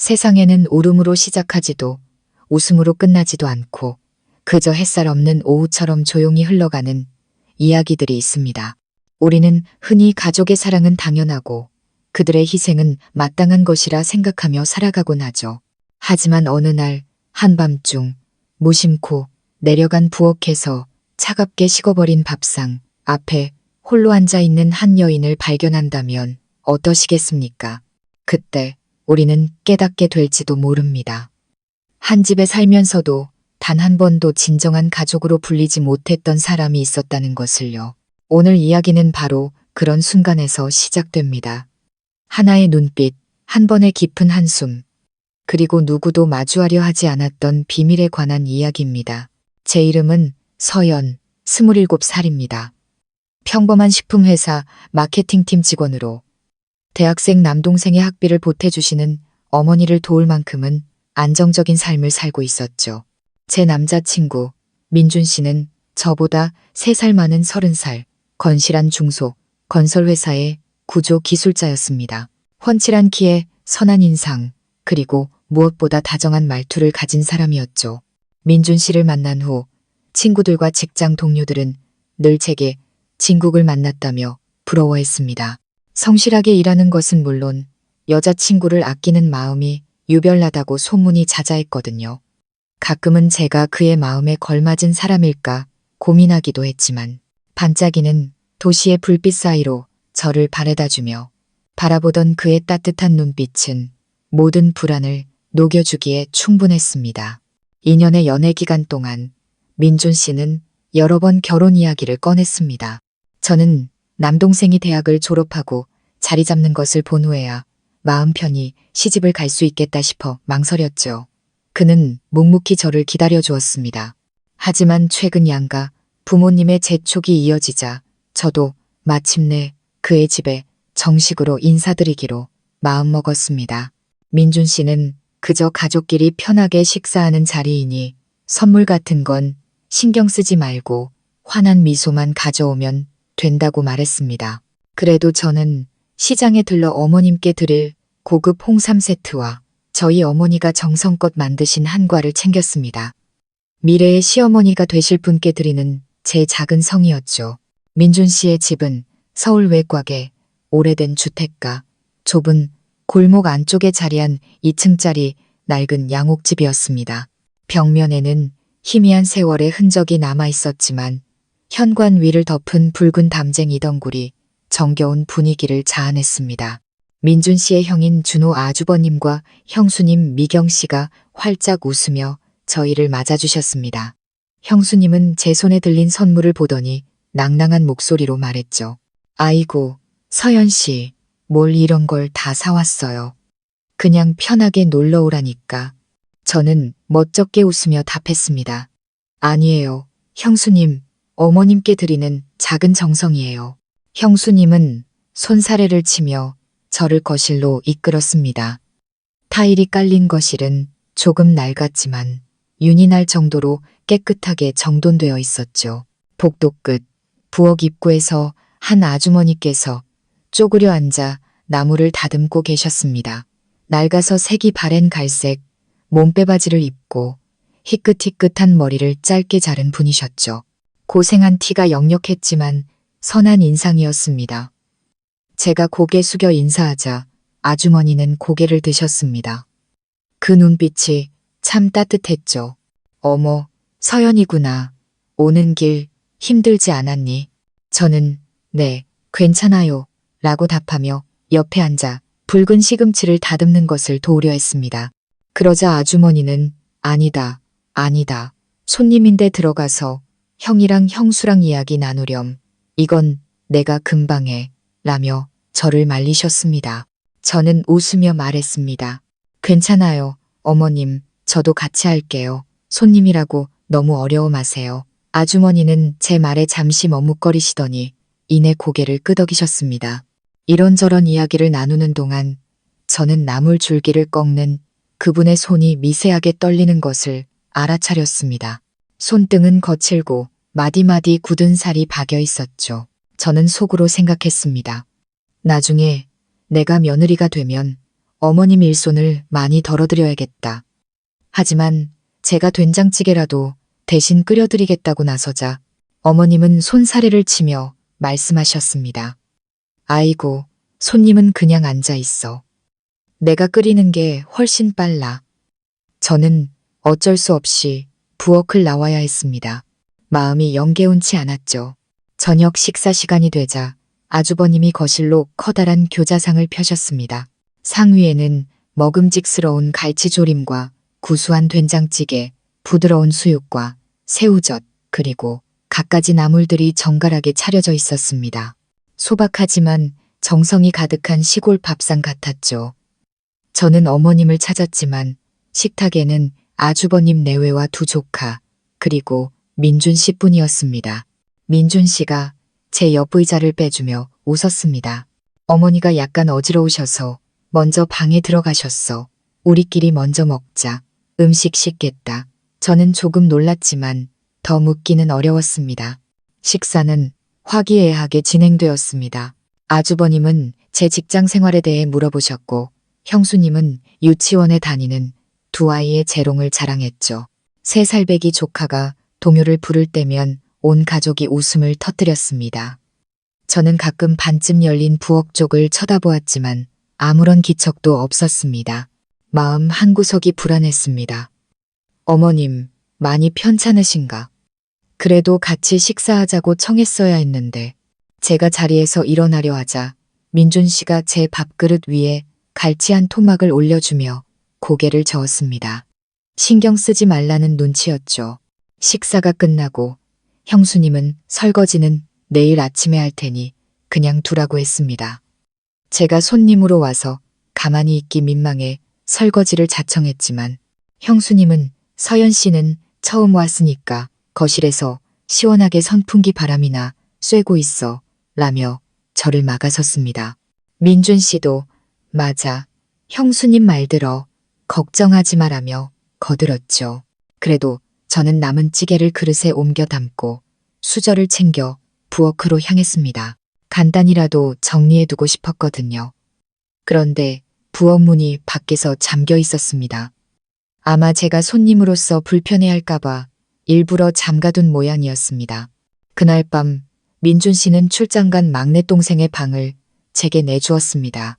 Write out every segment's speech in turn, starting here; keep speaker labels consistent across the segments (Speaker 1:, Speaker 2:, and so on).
Speaker 1: 세상에는 울음으로 시작하지도 웃음으로 끝나지도 않고 그저 햇살 없는 오후처럼 조용히 흘러가는 이야기들이 있습니다. 우리는 흔히 가족의 사랑은 당연하고 그들의 희생은 마땅한 것이라 생각하며 살아가곤 하죠. 하지만 어느 날 한밤중 무심코 내려간 부엌에서 차갑게 식어버린 밥상 앞에 홀로 앉아있는 한 여인을 발견한다면 어떠시겠습니까? 그때 우리는 깨닫게 될지도 모릅니다. 한 집에 살면서도 단 한 번도 진정한 가족으로 불리지 못했던 사람이 있었다는 것을요. 오늘 이야기는 바로 그런 순간에서 시작됩니다. 하나의 눈빛, 한 번의 깊은 한숨, 그리고 누구도 마주하려 하지 않았던 비밀에 관한 이야기입니다. 제 이름은 서연, 27살입니다. 평범한 식품회사 마케팅팀 직원으로 대학생 남동생의 학비를 보태주시는 어머니를 도울 만큼은 안정적인 삶을 살고 있었죠. 제 남자친구 민준 씨는 저보다 3살 많은 30살, 건실한 중소, 건설회사의 구조 기술자였습니다. 훤칠한 키에 선한 인상, 그리고 무엇보다 다정한 말투를 가진 사람이었죠. 민준 씨를 만난 후 친구들과 직장 동료들은 늘 제게 진국을 만났다며 부러워했습니다. 성실하게 일하는 것은 물론 여자친구를 아끼는 마음이 유별나다고 소문이 자자했거든요. 가끔은 제가 그의 마음에 걸맞은 사람일까 고민하기도 했지만 반짝이는 도시의 불빛 사이로 저를 바래다주며 바라보던 그의 따뜻한 눈빛은 모든 불안을 녹여주기에 충분했습니다. 2년의 연애 기간 동안 민준 씨는 여러 번 결혼 이야기를 꺼냈습니다. 저는 남동생이 대학을 졸업하고 자리 잡는 것을 본 후에야 마음 편히 시집을 갈 수 있겠다 싶어 망설였죠. 그는 묵묵히 저를 기다려주었습니다. 하지만 최근 양가 부모님의 재촉이 이어지자 저도 마침내 그의 집에 정식으로 인사드리기로 마음먹었습니다. 민준 씨는 그저 가족끼리 편하게 식사하는 자리이니 선물 같은 건 신경 쓰지 말고 환한 미소만 가져오면 된다고 말했습니다. 그래도 저는 시장에 들러 어머님께 드릴 고급 홍삼 세트와 저희 어머니가 정성껏 만드신 한과를 챙겼습니다. 미래의 시어머니가 되실 분께 드리는 제 작은 성의였죠. 민준 씨의 집은 서울 외곽의 오래된 주택가, 좁은 골목 안쪽에 자리한 2층짜리 낡은 양옥집이었습니다. 벽면에는 희미한 세월의 흔적이 남아 있었지만 현관 위를 덮은 붉은 담쟁이 덩굴이 정겨운 분위기를 자아냈습니다. 민준 씨의 형인 준호 아주버님과 형수님 미경 씨가 활짝 웃으며 저희를 맞아주셨습니다. 형수님은 제 손에 들린 선물을 보더니 낭낭한 목소리로 말했죠. 아이고, 서연 씨, 뭘 이런 걸 다 사왔어요. 그냥 편하게 놀러 오라니까. 저는 멋쩍게 웃으며 답했습니다. 아니에요. 형수님, 어머님께 드리는 작은 정성이에요. 형수님은 손사래를 치며 저를 거실로 이끌었습니다. 타일이 깔린 거실은 조금 낡았지만 윤이 날 정도로 깨끗하게 정돈되어 있었죠. 복도 끝 부엌 입구에서 한 아주머니께서 쪼그려 앉아 나무를 다듬고 계셨습니다. 낡아서 색이 바랜 갈색 몸빼바지를 입고 희끗희끗한 머리를 짧게 자른 분이셨죠. 고생한 티가 역력했지만 선한 인상이었습니다. 제가 고개 숙여 인사하자 아주머니는 고개를 드셨습니다. 그 눈빛이 참 따뜻했죠. 어머, 서연이구나. 오는 길 힘들지 않았니? 저는 네, 괜찮아요. 라고 답하며 옆에 앉아 붉은 시금치를 다듬는 것을 도우려 했습니다. 그러자 아주머니는 아니다. 손님인데 들어가서 형이랑 형수랑 이야기 나누렴. 이건 내가 금방 해. 라며 저를 말리셨습니다. 저는 웃으며 말했습니다. 괜찮아요. 어머님, 저도 같이 할게요. 손님이라고 너무 어려워 마세요. 아주머니는 제 말에 잠시 머뭇거리시더니 이내 고개를 끄덕이셨습니다. 이런저런 이야기를 나누는 동안 저는 나물 줄기를 꺾는 그분의 손이 미세하게 떨리는 것을 알아차렸습니다. 손등은 거칠고 마디마디 굳은 살이 박여 있었죠. 저는 속으로 생각했습니다. 나중에 내가 며느리가 되면 어머님 일손을 많이 덜어드려야겠다. 하지만 제가 된장찌개라도 대신 끓여드리겠다고 나서자 어머님은 손사래를 치며 말씀하셨습니다. 아이고, 손님은 그냥 앉아 있어. 내가 끓이는 게 훨씬 빨라. 저는 어쩔 수 없이 부엌을 나와야 했습니다. 마음이 영 개운치 않았죠. 저녁 식사 시간이 되자 아주버님이 거실로 커다란 교자상을 펴셨습니다. 상 위에는 먹음직스러운 갈치조림과 구수한 된장찌개, 부드러운 수육과 새우젓, 그리고 갖가지 나물들이 정갈하게 차려져 있었습니다. 소박하지만 정성이 가득한 시골 밥상 같았죠. 저는 어머님을 찾았지만 식탁에는 아주버님 내외와 두 조카, 그리고 민준 씨뿐이었습니다. 민준 씨가 제 옆 의자를 빼주며 웃었습니다. 어머니가 약간 어지러우셔서 먼저 방에 들어가셨어. 우리끼리 먼저 먹자. 음식 식겠다. 저는 조금 놀랐지만 더 묻기는 어려웠습니다. 식사는 화기애애하게 진행되었습니다. 아주버님은 제 직장 생활에 대해 물어보셨고 형수님은 유치원에 다니는 두 아이의 재롱을 자랑했죠. 3살배기 조카가 동요를 부를 때면 온 가족이 웃음을 터뜨렸습니다. 저는 가끔 반쯤 열린 부엌 쪽을 쳐다보았지만 아무런 기척도 없었습니다. 마음 한구석이 불안했습니다. 어머님, 많이 편찮으신가? 그래도 같이 식사하자고 청했어야 했는데 제가 자리에서 일어나려 하자 민준 씨가 제 밥그릇 위에 갈치 한 토막을 올려주며 고개를 저었습니다. 신경 쓰지 말라는 눈치였죠. 식사가 끝나고 형수님은 설거지는 내일 아침에 할 테니 그냥 두라고 했습니다. 제가 손님으로 와서 가만히 있기 민망해 설거지를 자청했지만 형수님은 서연 씨는 처음 왔으니까 거실에서 시원하게 선풍기 바람이나 쐬고 있어 라며 저를 막아섰습니다. 민준 씨도 맞아. 형수님 말 들어. 걱정하지 마라며 거들었죠. 그래도 저는 남은 찌개를 그릇에 옮겨 담고 수저를 챙겨 부엌으로 향했습니다. 간단히라도 정리해두고 싶었거든요. 그런데 부엌 문이 밖에서 잠겨 있었습니다. 아마 제가 손님으로서 불편해할까봐 일부러 잠가둔 모양이었습니다. 그날 밤 민준 씨는 출장 간 막내 동생의 방을 제게 내주었습니다.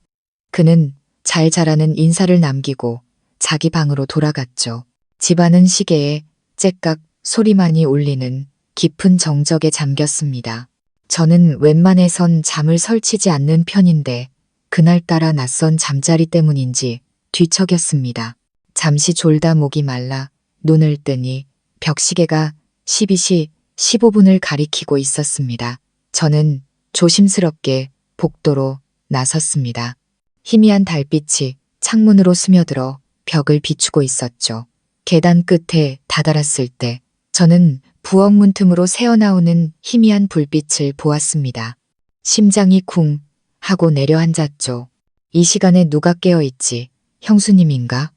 Speaker 1: 그는 잘 자라는 인사를 남기고 자기 방으로 돌아갔죠. 집안은 시계에 째깍 소리만이 울리는 깊은 정적에 잠겼습니다. 저는 웬만해선 잠을 설치지 않는 편인데 그날따라 낯선 잠자리 때문인지 뒤척였습니다. 잠시 졸다 목이 말라 눈을 뜨니 벽시계가 12시 15분을 가리키고 있었습니다. 저는 조심스럽게 복도로 나섰습니다. 희미한 달빛이 창문으로 스며들어 벽을 비추고 있었죠. 계단 끝에 다다랐을 때 저는 부엌 문틈으로 새어나오는 희미한 불빛을 보았습니다. 심장이 쿵 하고 내려앉았죠. 이 시간에 누가 깨어있지? 형수님인가?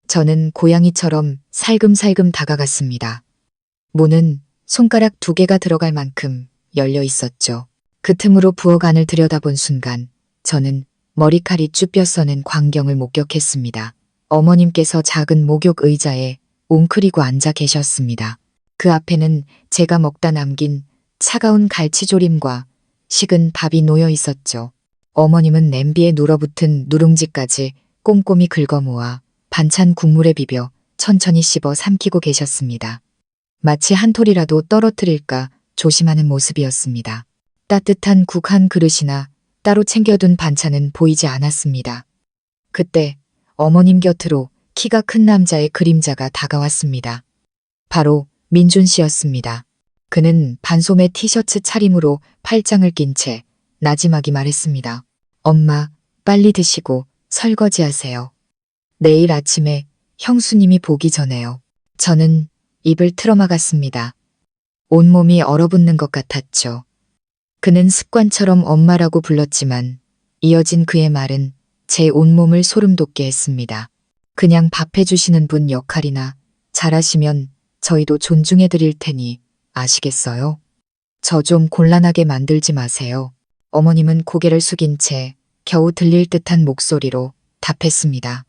Speaker 1: 저는 고양이처럼 살금살금 다가갔습니다. 문은 손가락 2개가 들어갈 만큼 열려 있었죠. 그 틈으로 부엌 안을 들여다본 순간 저는 머리칼이 쭈뼛 서는 광경을 목격했습니다. 어머님께서 작은 목욕 의자에 웅크리고 앉아 계셨습니다. 그 앞에는 제가 먹다 남긴 차가운 갈치조림과 식은 밥이 놓여 있었죠. 어머님은 냄비에 눌어붙은 누룽지까지 꼼꼼히 긁어모아 반찬 국물에 비벼 천천히 씹어 삼키고 계셨습니다. 마치 한 톨이라도 떨어뜨릴까 조심하는 모습이었습니다. 따뜻한 국 한 그릇이나 따로 챙겨둔 반찬은 보이지 않았습니다. 그때 어머님 곁으로 키가 큰 남자의 그림자가 다가왔습니다. 바로 민준 씨였습니다. 그는 반소매 티셔츠 차림으로 팔짱을 낀 채 나지막이 말했습니다. 엄마, 빨리 드시고 설거지하세요. 내일 아침에 형수님이 보기 전에요. 저는 입을 틀어막았습니다. 온몸이 얼어붙는 것 같았죠. 그는 습관처럼 엄마라고 불렀지만 이어진 그의 말은 제 온몸을 소름 돋게 했습니다. 그냥 밥 해주시는 분 역할이나 잘하시면 저희도 존중해 드릴 테니 아시겠어요? 저 좀 곤란하게 만들지 마세요. 어머님은 고개를 숙인 채 겨우 들릴 듯한 목소리로 답했습니다.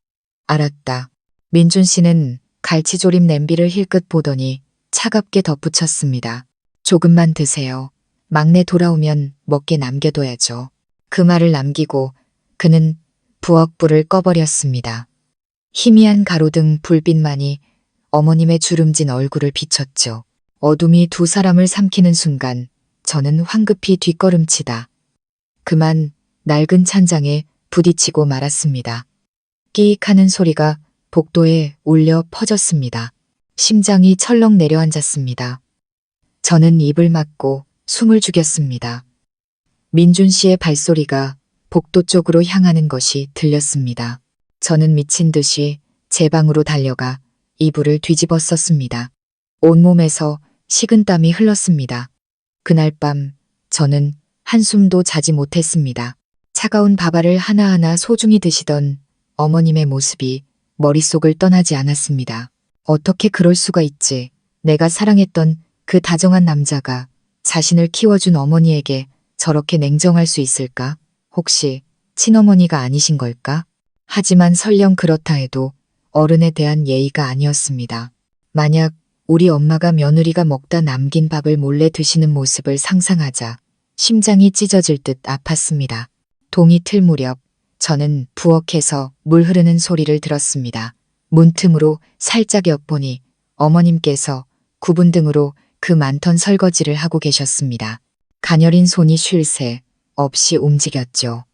Speaker 1: 알았다. 민준 씨는 갈치조림 냄비를 힐끗 보더니 차갑게 덧붙였습니다. 조금만 드세요. 막내 돌아오면 먹게 남겨둬야죠. 그 말을 남기고 그는 부엌 불을 꺼버렸습니다. 희미한 가로등 불빛만이 어머님의 주름진 얼굴을 비췄죠. 어둠이 두 사람을 삼키는 순간 저는 황급히 뒷걸음치다 그만 낡은 찬장에 부딪히고 말았습니다. 끼익 하는 소리가 복도에 울려 퍼졌습니다. 심장이 철렁 내려앉았습니다. 저는 입을 막고 숨을 죽였습니다. 민준 씨의 발소리가 복도 쪽으로 향하는 것이 들렸습니다. 저는 미친 듯이 제 방으로 달려가 이불을 뒤집어 썼습니다. 온몸에서 식은땀이 흘렀습니다. 그날 밤 저는 한숨도 자지 못했습니다. 차가운 밥알을 하나하나 소중히 드시던 어머님의 모습이 머릿속을 떠나지 않았습니다. 어떻게 그럴 수가 있지? 내가 사랑했던 그 다정한 남자가 자신을 키워준 어머니에게 저렇게 냉정할 수 있을까? 혹시 친어머니가 아니신 걸까? 하지만 설령 그렇다 해도 어른에 대한 예의가 아니었습니다. 만약 우리 엄마가 며느리가 먹다 남긴 밥을 몰래 드시는 모습을 상상하자 심장이 찢어질 듯 아팠습니다. 동이 틀 무렵 저는 부엌에서 물 흐르는 소리를 들었습니다. 문틈으로 살짝 엿보니 어머님께서 구분등으로 그 많던 설거지를 하고 계셨습니다. 가녀린 손이 쉴 새 없이 움직였죠.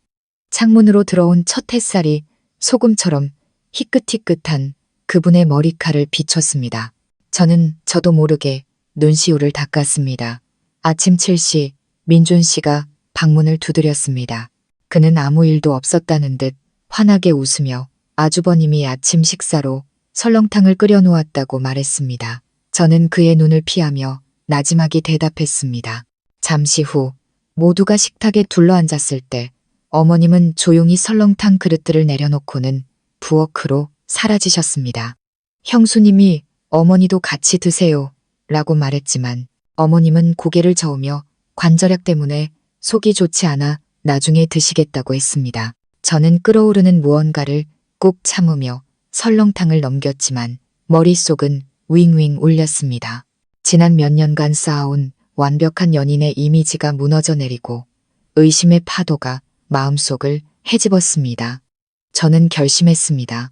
Speaker 1: 창문으로 들어온 첫 햇살이 소금처럼 희끗희끗한 그분의 머리칼을 비췄습니다. 저는 저도 모르게 눈시울을 닦았습니다. 아침 7시 민준 씨가 방문을 두드렸습니다. 그는 아무 일도 없었다는 듯 환하게 웃으며 아주버님이 아침 식사로 설렁탕을 끓여 놓았다고 말했습니다. 저는 그의 눈을 피하며 나지막이 대답했습니다. 잠시 후 모두가 식탁에 둘러앉았을 때 어머님은 조용히 설렁탕 그릇들을 내려놓고는 부엌으로 사라지셨습니다. 형수님이 어머니도 같이 드세요 라고 말했지만 어머님은 고개를 저으며 관절약 때문에 속이 좋지 않아 나중에 드시겠다고 했습니다. 저는 끓어오르는 무언가를 꾹 참으며 설렁탕을 넘겼지만 머릿속은 윙윙 울렸습니다. 지난 몇 년간 쌓아온 완벽한 연인의 이미지가 무너져 내리고 의심의 파도가 마음속을 헤집었습니다. 저는 결심했습니다.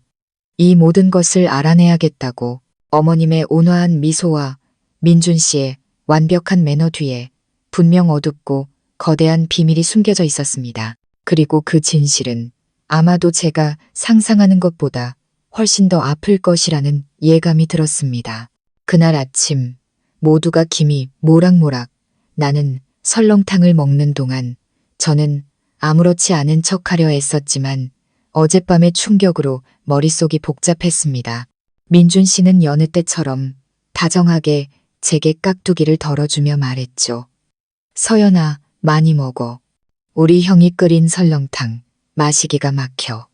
Speaker 1: 이 모든 것을 알아내야겠다고. 어머님의 온화한 미소와 민준 씨의 완벽한 매너 뒤에 분명 어둡고 거대한 비밀이 숨겨져 있었습니다. 그리고 그 진실은 아마도 제가 상상하는 것보다 훨씬 더 아플 것이라는 예감이 들었습니다. 그날 아침 모두가 김이 모락모락 나는 설렁탕을 먹는 동안 저는 아무렇지 않은 척하려 애썼지만 어젯밤의 충격으로 머릿속이 복잡했습니다. 민준 씨는 여느 때처럼 다정하게 제게 깍두기를 덜어주며 말했죠. 서연아, 많이 먹어. 우리 형이 끓인 설렁탕 마시기가 막혀.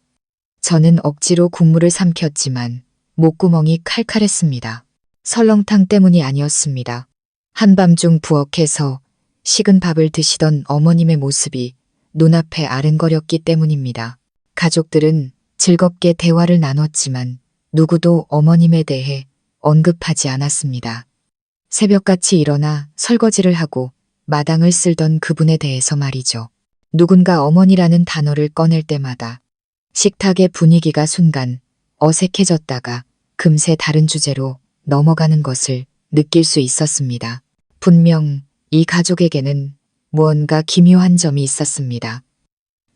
Speaker 1: 저는 억지로 국물을 삼켰지만 목구멍이 칼칼했습니다. 설렁탕 때문이 아니었습니다. 한밤중 부엌에서 식은 밥을 드시던 어머님의 모습이 눈앞에 아른거렸기 때문입니다. 가족들은 즐겁게 대화를 나눴지만 누구도 어머님에 대해 언급하지 않았습니다. 새벽같이 일어나 설거지를 하고 마당을 쓸던 그분에 대해서 말이죠. 누군가 어머니라는 단어를 꺼낼 때마다 식탁의 분위기가 순간 어색해졌다가 금세 다른 주제로 넘어가는 것을 느낄 수 있었습니다. 분명 이 가족에게는 무언가 기묘한 점이 있었습니다.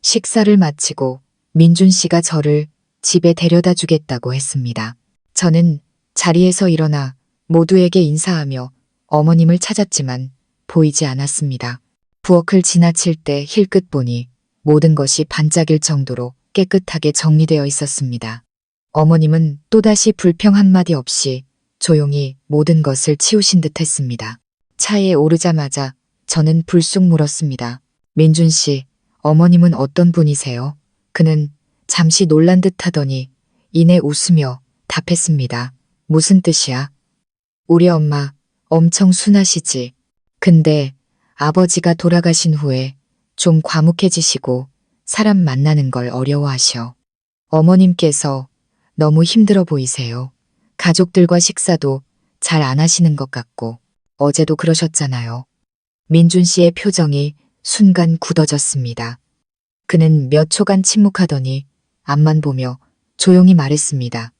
Speaker 1: 식사를 마치고 민준 씨가 저를 집에 데려다 주겠다고 했습니다. 저는 자리에서 일어나 모두에게 인사하며 어머님을 찾았지만 보이지 않았습니다. 부엌을 지나칠 때 힐끗 보니 모든 것이 반짝일 정도로 깨끗하게 정리되어 있었습니다. 어머님은 또다시 불평 한마디 없이 조용히 모든 것을 치우신 듯 했습니다. 차에 오르자마자 저는 불쑥 물었습니다. 민준 씨, 어머님은 어떤 분이세요? 그는 잠시 놀란 듯 하더니 이내 웃으며 답했습니다. 무슨 뜻이야? 우리 엄마 엄청 순하시지. 근데 아버지가 돌아가신 후에 좀 과묵해지시고 사람 만나는 걸 어려워하셔. 어머님께서 너무 힘들어 보이세요. 가족들과 식사도 잘 안 하시는 것 같고 어제도 그러셨잖아요. 민준 씨의 표정이 순간 굳어졌습니다. 그는 몇 초간 침묵하더니 앞만 보며 조용히 말했습니다.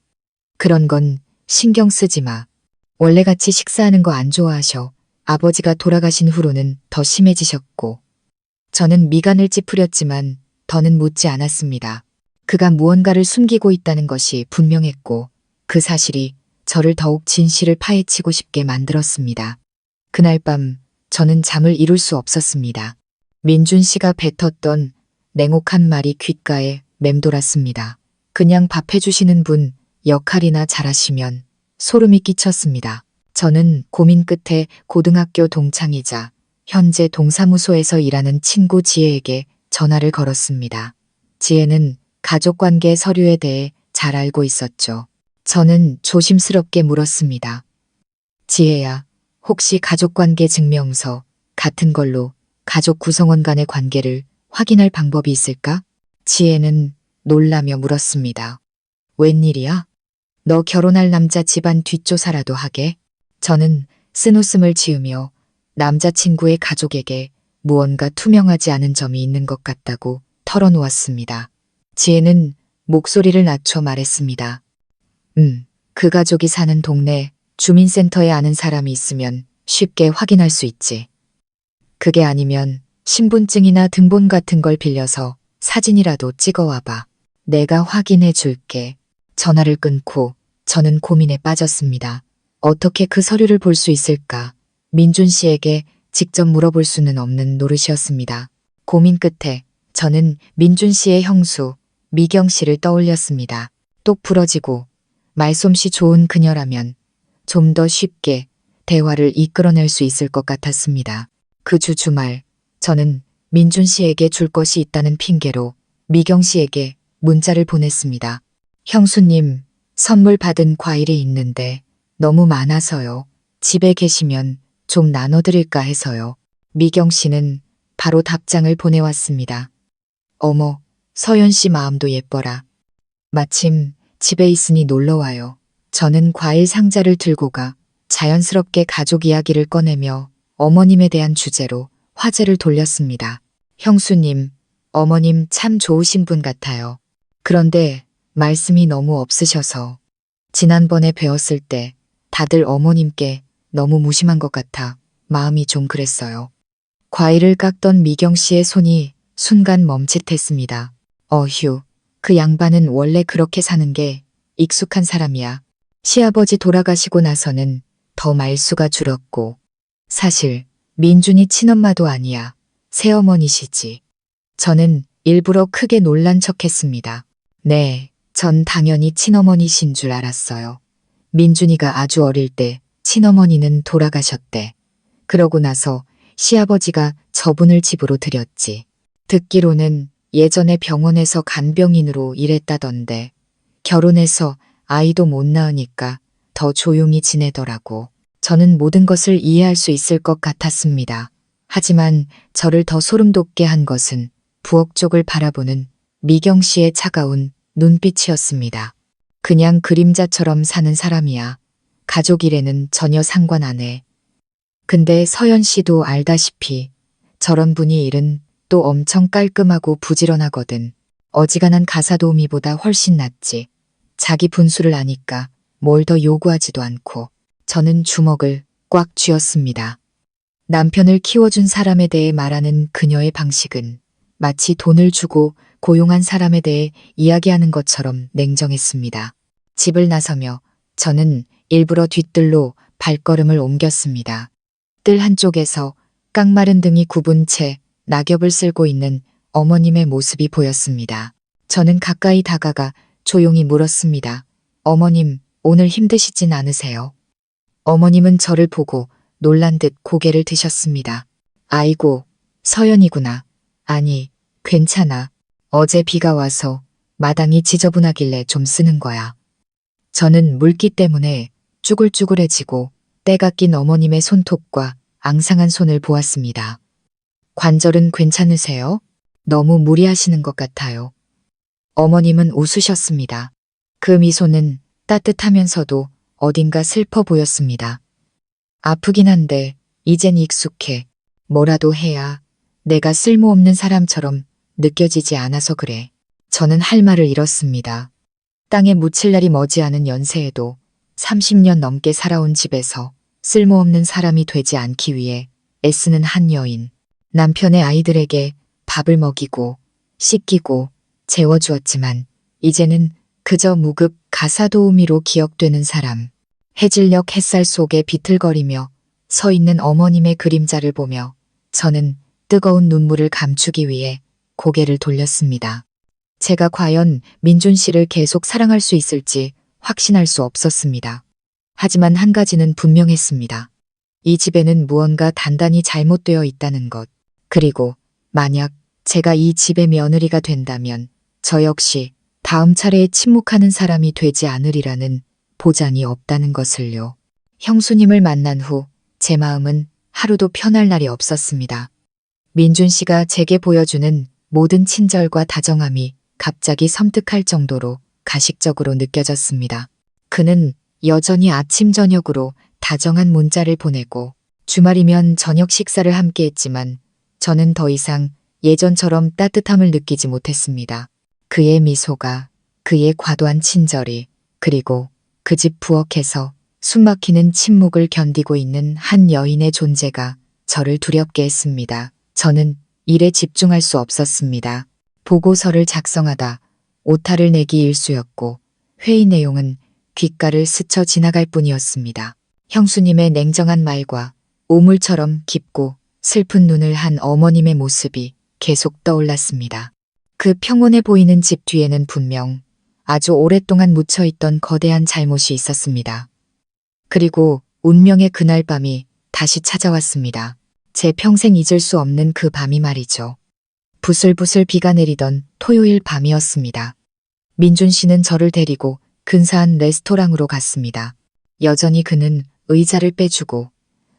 Speaker 1: 그런 건 신경 쓰지 마. 원래 같이 식사하는 거 안 좋아하셔. 아버지가 돌아가신 후로는 더 심해지셨고. 저는 미간을 찌푸렸지만 더는 묻지 않았습니다. 그가 무언가를 숨기고 있다는 것이 분명했고 그 사실이 저를 더욱 진실을 파헤치고 싶게 만들었습니다. 그날 밤 저는 잠을 이룰 수 없었습니다. 민준 씨가 뱉었던 냉혹한 말이 귓가에 맴돌았습니다. 그냥 밥 해주시는 분 역할이나 잘하시면 소름이 끼쳤습니다. 저는 고민 끝에 고등학교 동창이자 현재 동사무소에서 일하는 친구 지혜에게 전화를 걸었습니다. 지혜는 가족관계 서류에 대해 잘 알고 있었죠. 저는 조심스럽게 물었습니다. 지혜야, 혹시 가족관계 증명서 같은 걸로 가족 구성원 간의 관계를 확인할 방법이 있을까? 지혜는 놀라며 물었습니다. 웬일이야? 너 결혼할 남자 집안 뒷조사라도 하게? 저는 쓴웃음을 지으며 남자친구의 가족에게 무언가 투명하지 않은 점이 있는 것 같다고 털어놓았습니다. 지혜는 목소리를 낮춰 말했습니다. 그 가족이 사는 동네 주민센터에 아는 사람이 있으면 쉽게 확인할 수 있지. 그게 아니면 신분증이나 등본 같은 걸 빌려서 사진이라도 찍어와봐. 내가 확인해 줄게. 전화를 끊고 저는 고민에 빠졌습니다. 어떻게 그 서류를 볼 수 있을까? 민준 씨에게 직접 물어볼 수는 없는 노릇이었습니다. 고민 끝에 저는 민준 씨의 형수 미경 씨를 떠올렸습니다. 똑 부러지고 말솜씨 좋은 그녀라면 좀 더 쉽게 대화를 이끌어낼 수 있을 것 같았습니다. 그 주 주말 저는 민준 씨에게 줄 것이 있다는 핑계로 미경 씨에게 문자를 보냈습니다. 형수님, 선물 받은 과일이 있는데 너무 많아서요. 집에 계시면 좀 나눠드릴까 해서요. 미경 씨는 바로 답장을 보내왔습니다. 어머, 서연 씨 마음도 예뻐라. 마침 집에 있으니 놀러와요. 저는 과일 상자를 들고 가 자연스럽게 가족 이야기를 꺼내며 어머님에 대한 주제로 화제를 돌렸습니다. 형수님, 어머님 참 좋으신 분 같아요. 그런데 말씀이 너무 없으셔서 지난번에 뵈었을 때 다들 어머님께 너무 무심한 것 같아 마음이 좀 그랬어요. 과일을 깎던 미경 씨의 손이 순간 멈칫했습니다. 어휴, 그 양반은 원래 그렇게 사는 게 익숙한 사람이야. 시아버지 돌아가시고 나서는 더 말수가 줄었고 사실 민준이 친엄마도 아니야. 새어머니시지. 저는 일부러 크게 놀란 척했습니다. 네, 전 당연히 친어머니신 줄 알았어요. 민준이가 아주 어릴 때 친어머니는 돌아가셨대. 그러고 나서 시아버지가 저분을 집으로 들였지. 듣기로는 예전에 병원에서 간병인으로 일했다던데 결혼해서 아이도 못 낳으니까 더 조용히 지내더라고. 저는 모든 것을 이해할 수 있을 것 같았습니다. 하지만 저를 더 소름 돋게 한 것은 부엌 쪽을 바라보는 미경 씨의 차가운 눈빛이었습니다. 그냥 그림자처럼 사는 사람이야. 가족 일에는 전혀 상관 안 해. 근데 서연 씨도 알다시피 저런 분이 일은 또 엄청 깔끔하고 부지런하거든. 어지간한 가사도우미보다 훨씬 낫지. 자기 분수를 아니까 뭘 더 요구하지도 않고. 저는 주먹을 꽉 쥐었습니다. 남편을 키워준 사람에 대해 말하는 그녀의 방식은 마치 돈을 주고 고용한 사람에 대해 이야기하는 것처럼 냉정했습니다. 집을 나서며 저는 일부러 뒷뜰로 발걸음을 옮겼습니다. 뜰 한쪽에서 깡마른 등이 굽은 채 낙엽을 쓸고 있는 어머님의 모습이 보였습니다. 저는 가까이 다가가 조용히 물었습니다. 어머님, 오늘 힘드시진 않으세요? 어머님은 저를 보고 놀란 듯 고개를 드셨습니다. 아이고, 서연이구나. 아니, 괜찮아. 어제 비가 와서 마당이 지저분하길래 좀 쓰는 거야. 저는 물기 때문에 쭈글쭈글해지고 때가 낀 어머님의 손톱과 앙상한 손을 보았습니다. 관절은 괜찮으세요? 너무 무리하시는 것 같아요. 어머님은 웃으셨습니다. 그 미소는 따뜻하면서도 어딘가 슬퍼 보였습니다. 아프긴 한데 이젠 익숙해. 뭐라도 해야 내가 쓸모없는 사람처럼 느껴지지 않아서 그래. 저는 할 말을 잃었습니다. 땅에 묻힐 날이 머지않은 연세에도 30년 넘게 살아온 집에서 쓸모없는 사람이 되지 않기 위해 애쓰는 한 여인. 남편의 아이들에게 밥을 먹이고 씻기고 재워주었지만 이제는 그저 무급 가사도우미로 기억되는 사람. 해질녘 햇살 속에 비틀거리며 서 있는 어머님의 그림자를 보며 저는 뜨거운 눈물을 감추기 위해 고개를 돌렸습니다. 제가 과연 민준 씨를 계속 사랑할 수 있을지 확신할 수 없었습니다. 하지만 한 가지는 분명했습니다. 이 집에는 무언가 단단히 잘못되어 있다는 것. 그리고 만약 제가 이 집의 며느리가 된다면 저 역시 다음 차례에 침묵하는 사람이 되지 않으리라는 보장이 없다는 것을요. 형수님을 만난 후 제 마음은 하루도 편할 날이 없었습니다. 민준 씨가 제게 보여주는 모든 친절과 다정함이 갑자기 섬뜩할 정도로 가식적으로 느껴졌습니다. 그는 여전히 아침 저녁으로 다정한 문자를 보내고 주말이면 저녁 식사를 함께 했지만 저는 더 이상 예전처럼 따뜻함을 느끼지 못했습니다. 그의 미소가, 그의 과도한 친절이, 그리고 그 집 부엌에서 숨막히는 침묵을 견디고 있는 한 여인의 존재가 저를 두렵게 했습니다. 저는 일에 집중할 수 없었습니다. 보고서를 작성하다 오타를 내기 일쑤였고 회의 내용은 귓가를 스쳐 지나갈 뿐이었습니다. 형수님의 냉정한 말과 오물처럼 깊고 슬픈 눈을 한 어머님의 모습이 계속 떠올랐습니다. 그 평온해 보이는 집 뒤에는 분명 아주 오랫동안 묻혀있던 거대한 잘못이 있었습니다. 그리고 운명의 그날 밤이 다시 찾아왔습니다. 제 평생 잊을 수 없는 그 밤이 말이죠. 부슬부슬 비가 내리던 토요일 밤이었습니다. 민준 씨는 저를 데리고 근사한 레스토랑으로 갔습니다. 여전히 그는 의자를 빼주고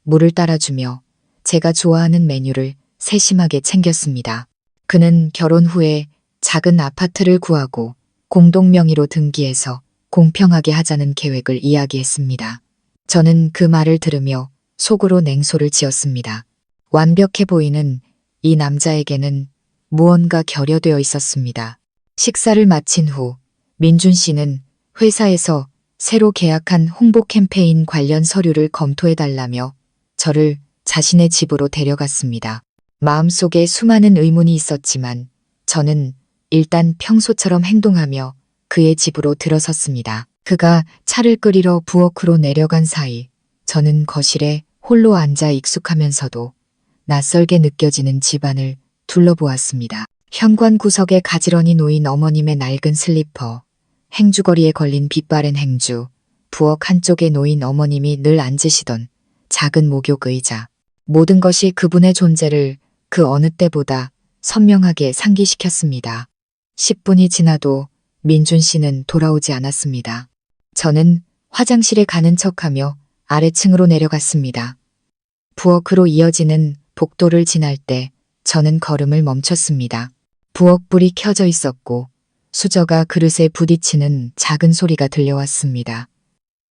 Speaker 1: 물을 따라주며 제가 좋아하는 메뉴를 세심하게 챙겼습니다. 그는 결혼 후에 작은 아파트를 구하고 공동 명의로 등기해서 공평하게 하자는 계획을 이야기했습니다. 저는 그 말을 들으며 속으로 냉소를 지었습니다. 완벽해 보이는 이 남자에게는 무언가 결여되어 있었습니다. 식사를 마친 후 민준 씨는 회사에서 새로 계약한 홍보 캠페인 관련 서류를 검토해달라며 저를 자신의 집으로 데려갔습니다. 마음속에 수많은 의문이 있었지만 저는 일단 평소처럼 행동하며 그의 집으로 들어섰습니다. 그가 차를 끓이러 부엌으로 내려간 사이 저는 거실에 홀로 앉아 익숙하면서도 낯설게 느껴지는 집안을 둘러보았습니다. 현관 구석에 가지런히 놓인 어머님의 낡은 슬리퍼, 행주거리에 걸린 빛바랜 행주, 부엌 한쪽에 놓인 어머님이 늘 앉으시던 작은 목욕 의자. 모든 것이 그분의 존재를 그 어느 때보다 선명하게 상기시켰습니다. 10분이 지나도 민준 씨는 돌아오지 않았습니다. 저는 화장실에 가는 척하며 아래층으로 내려갔습니다. 부엌으로 이어지는 복도를 지날 때 저는 걸음을 멈췄습니다. 부엌 불이 켜져 있었고 수저가 그릇에 부딪히는 작은 소리가 들려왔습니다.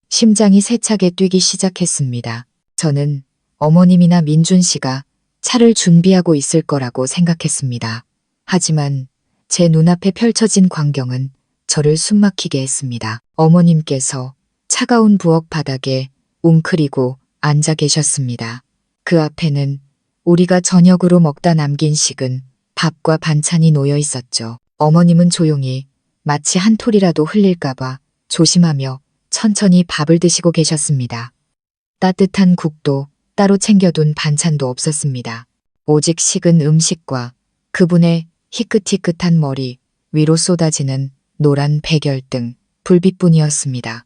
Speaker 1: 심장이 세차게 뛰기 시작했습니다. 저는 어머님이나 민준 씨가 차를 준비하고 있을 거라고 생각했습니다. 하지만 제 눈앞에 펼쳐진 광경은 저를 숨막히게 했습니다. 어머님께서 차가운 부엌 바닥에 웅크리고 앉아 계셨습니다. 그 앞에는 우리가 저녁으로 먹다 남긴 식은 밥과 반찬이 놓여 있었죠. 어머님은 조용히 마치 한 톨이라도 흘릴까봐 조심하며 천천히 밥을 드시고 계셨습니다. 따뜻한 국도, 따로 챙겨둔 반찬도 없었습니다. 오직 식은 음식과 그분의 희끗희끗한 머리 위로 쏟아지는 노란 백열등, 불빛뿐이었습니다.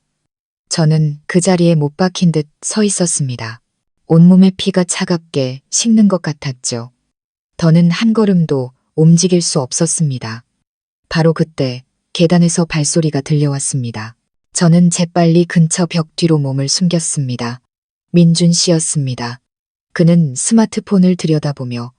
Speaker 1: 저는 그 자리에 못 박힌 듯 서 있었습니다. 온몸의 피가 차갑게 식는 것 같았죠. 더는 한 걸음도 움직일 수 없었습니다. 바로 그때 계단에서 발소리가 들려왔습니다. 저는 재빨리 근처 벽 뒤로 몸을 숨겼습니다. 민준 씨였습니다. 그는 스마트폰을 들여다보며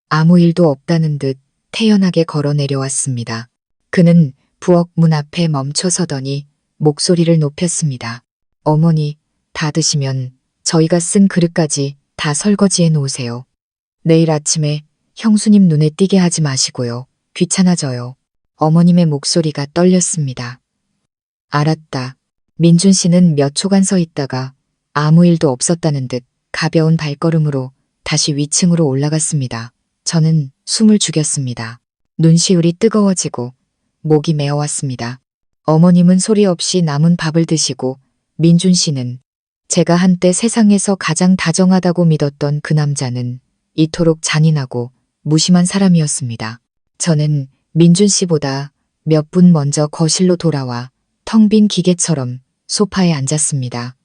Speaker 1: 아무 일도 없다는 듯 태연하게 걸어 내려왔습니다. 그는 부엌 문 앞에 멈춰 서더니 목소리를 높였습니다. 어머니, 다 드시면 저희가 쓴 그릇까지 다 설거지해 놓으세요. 내일 아침에 형수님 눈에 띄게 하지 마시고요. 귀찮아져요. 어머님의 목소리가 떨렸습니다. 알았다. 민준 씨는 몇 초간 서 있다가 아무 일도 없었다는 듯 가벼운 발걸음으로 다시 위층으로 올라갔습니다. 저는 숨을 죽였습니다. 눈시울이 뜨거워지고 목이 메어왔습니다. 어머님은 소리 없이 남은 밥을 드시고 민준 씨는 제가 한때 세상에서 가장 다정하다고 믿었던 그 남자는 이토록 잔인하고 무심한 사람이었습니다. 저는 민준 씨보다 몇 분 먼저 거실로 돌아와 텅 빈 기계처럼 소파에 앉았습니다.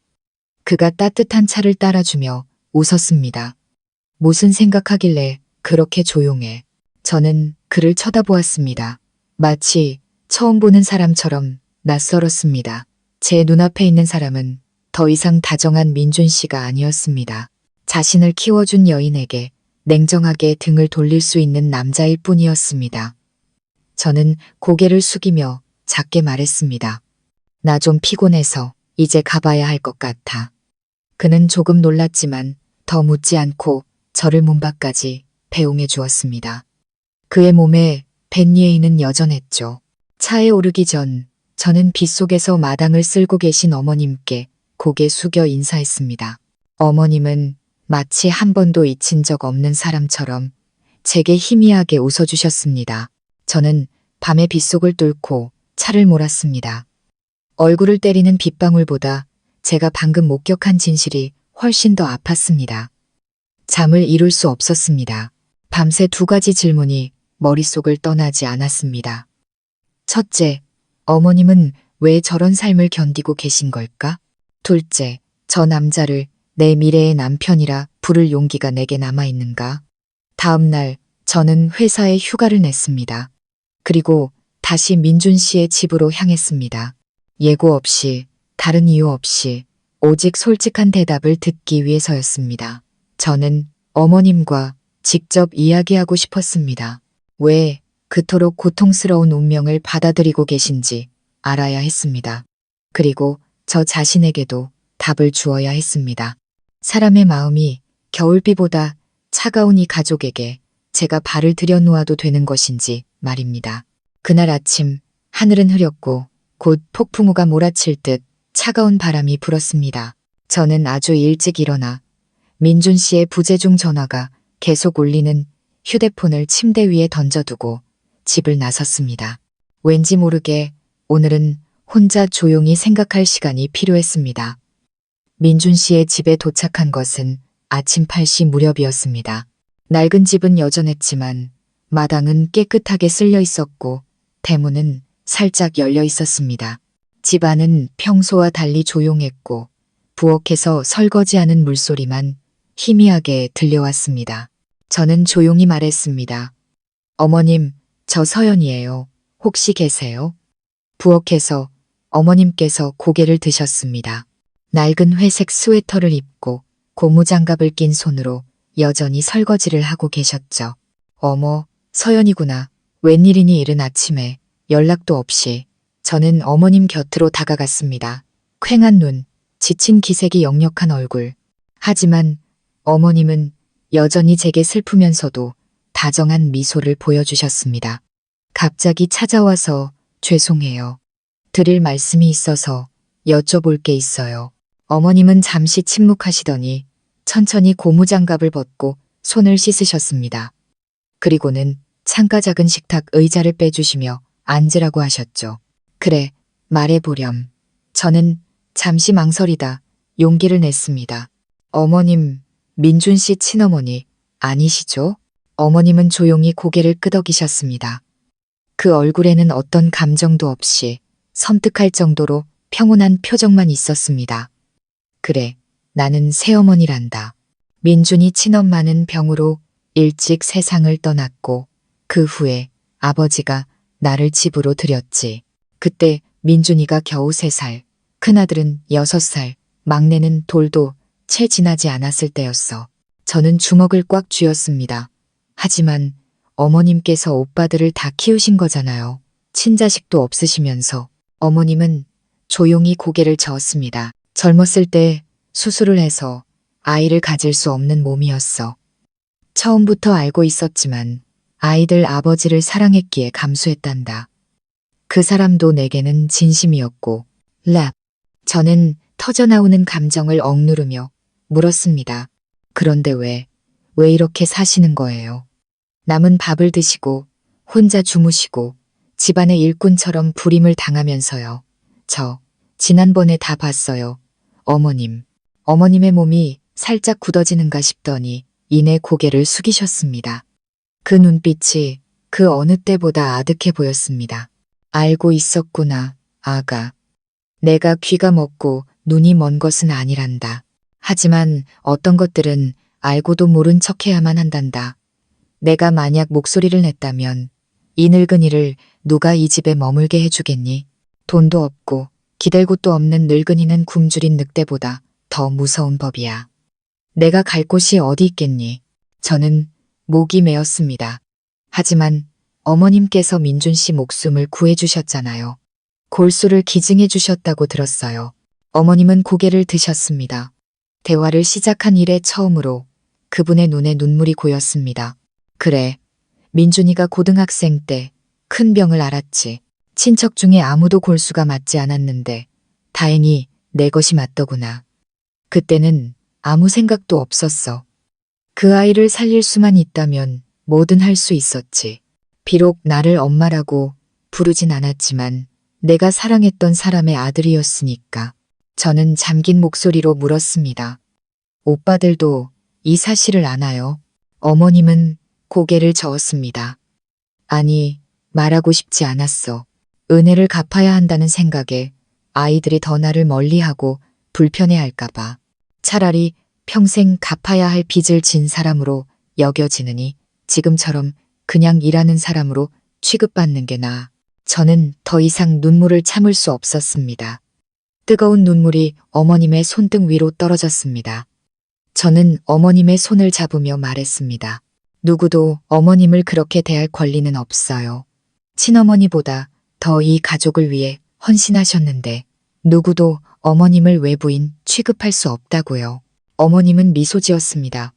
Speaker 1: 그가 따뜻한 차를 따라주며 웃었습니다. 무슨 생각하길래 그렇게 조용해. 저는 그를 쳐다보았습니다. 마치 처음 보는 사람처럼 낯설었습니다. 제 눈앞에 있는 사람은 더 이상 다정한 민준 씨가 아니었습니다. 자신을 키워준 여인에게 냉정하게 등을 돌릴 수 있는 남자일 뿐이었습니다. 저는 고개를 숙이며 작게 말했습니다. 나 좀 피곤해서 이제 가봐야 할 것 같아. 그는 조금 놀랐지만 더 묻지 않고 저를 문 밖까지 배웅해 주었습니다. 그의 몸에 뱃니에이는 여전했죠. 차에 오르기 전 저는 빗속에서 마당을 쓸고 계신 어머님께 고개 숙여 인사했습니다. 어머님은 마치 한 번도 잊힌 적 없는 사람처럼 제게 희미하게 웃어주셨습니다. 저는 밤의 빗속을 뚫고 차를 몰았습니다. 얼굴을 때리는 빗방울보다 제가 방금 목격한 진실이 훨씬 더 아팠습니다. 잠을 이룰 수 없었습니다. 밤새 두 가지 질문이 머릿속을 떠나지 않았습니다. 첫째, 어머님은 왜 저런 삶을 견디고 계신 걸까? 둘째, 저 남자를 내 미래의 남편이라 부를 용기가 내게 남아있는가? 다음 날 저는 회사에 휴가를 냈습니다. 그리고 다시 민준 씨의 집으로 향했습니다. 예고 없이, 다른 이유 없이, 오직 솔직한 대답을 듣기 위해서였습니다. 저는 어머님과 직접 이야기하고 싶었습니다. 왜 그토록 고통스러운 운명을 받아들이고 계신지 알아야 했습니다. 그리고 저 자신에게도 답을 주어야 했습니다. 사람의 마음이 겨울비보다 차가운 이 가족에게 제가 발을 들여놓아도 되는 것인지 말입니다. 그날 아침 하늘은 흐렸고 곧 폭풍우가 몰아칠 듯 차가운 바람이 불었습니다. 저는 아주 일찍 일어나 민준 씨의 부재중 전화가 계속 울리는 휴대폰을 침대 위에 던져두고 집을 나섰습니다. 왠지 모르게 오늘은 혼자 조용히 생각할 시간이 필요했습니다. 민준 씨의 집에 도착한 것은 아침 8시 무렵이었습니다. 낡은 집은 여전했지만 마당은 깨끗하게 쓸려 있었고 대문은 살짝 열려 있었습니다. 집 안은 평소와 달리 조용했고 부엌에서 설거지하는 물소리만 희미하게 들려왔습니다. 저는 조용히 말했습니다. 어머님, 저 서연이에요. 혹시 계세요? 부엌에서 어머님께서 고개를 드셨습니다. 낡은 회색 스웨터를 입고 고무장갑을 낀 손으로 여전히 설거지를 하고 계셨죠. 어머, 서연이구나. 웬일이니 이른 아침에 연락도 없이. 저는 어머님 곁으로 다가갔습니다. 퀭한 눈, 지친 기색이 역력한 얼굴. 하지만 어머님은 여전히 제게 슬프면서도 다정한 미소를 보여주셨습니다. 갑자기 찾아와서 죄송해요. 드릴 말씀이 있어서 여쭤볼 게 있어요. 어머님은 잠시 침묵하시더니 천천히 고무장갑을 벗고 손을 씻으셨습니다. 그리고는 창가 작은 식탁 의자를 빼주시며 앉으라고 하셨죠. 그래, 말해보렴. 저는 잠시 망설이다 용기를 냈습니다. 어머님, 민준 씨 친어머니 아니시죠? 어머님은 조용히 고개를 끄덕이셨습니다. 그 얼굴에는 어떤 감정도 없이 섬뜩할 정도로 평온한 표정만 있었습니다. 그래, 나는 새어머니란다. 민준이 친엄마는 병으로 일찍 세상을 떠났고 그 후에 아버지가 나를 집으로 들였지. 그때 민준이가 겨우 3살, 큰아들은 6살, 막내는 돌도 채 지나지 않았을 때였어. 저는 주먹을 꽉 쥐었습니다. 하지만 어머님께서 오빠들을 다 키우신 거잖아요. 친자식도 없으시면서 어머님은 조용히 고개를 저었습니다. 젊었을 때 수술을 해서 아이를 가질 수 없는 몸이었어. 처음부터 알고 있었지만 아이들 아버지를 사랑했기에 감수했단다. 그 사람도 내게는 진심이었고, 랍. 저는 터져나오는 감정을 억누르며 물었습니다. 그런데 왜 이렇게 사시는 거예요? 남은 밥을 드시고 혼자 주무시고 집안의 일꾼처럼 불임을 당하면서요. 지난번에 다 봤어요. 어머님의 몸이 살짝 굳어지는가 싶더니 이내 고개를 숙이셨습니다. 그 눈빛이 그 어느 때보다 아득해 보였습니다. 알고 있었구나, 아가. 내가 귀가 먹고 눈이 먼 것은 아니란다. 하지만 어떤 것들은 알고도 모른 척해야만 한단다. 내가 만약 목소리를 냈다면 이 늙은이를 누가 이 집에 머물게 해주겠니? 돈도 없고 기댈 곳도 없는 늙은이는 굶주린 늑대보다 더 무서운 법이야. 내가 갈 곳이 어디 있겠니? 저는 목이 메었습니다. 하지만 어머님께서 민준 씨 목숨을 구해주셨잖아요. 골수를 기증해 주셨다고 들었어요. 어머님은 고개를 드셨습니다. 대화를 시작한 이래 처음으로 그분의 눈에 눈물이 고였습니다. 그래, 민준이가 고등학생 때 큰 병을 앓았지. 친척 중에 아무도 골수가 맞지 않았는데 다행히 내 것이 맞더구나. 그때는 아무 생각도 없었어. 그 아이를 살릴 수만 있다면 뭐든 할 수 있었지. 비록 나를 엄마라고 부르진 않았지만 내가 사랑했던 사람의 아들이었으니까. 저는 잠긴 목소리로 물었습니다. 오빠들도 이 사실을 아나요? 어머님은 고개를 저었습니다. 아니, 말하고 싶지 않았어. 은혜를 갚아야 한다는 생각에 아이들이 더 나를 멀리하고 불편해할까봐. 차라리 평생 갚아야 할 빚을 진 사람으로 여겨지느니 지금처럼 그냥 일하는 사람으로 취급받는 게 나아. 저는 더 이상 눈물을 참을 수 없었습니다. 뜨거운 눈물이 어머님의 손등 위로 떨어졌습니다. 저는 어머님의 손을 잡으며 말했습니다. 누구도 어머님을 그렇게 대할 권리는 없어요. 친어머니보다 더 이 가족을 위해 헌신하셨는데 누구도 어머님을 외부인 취급할 수 없다고요. 어머님은 미소 지었습니다.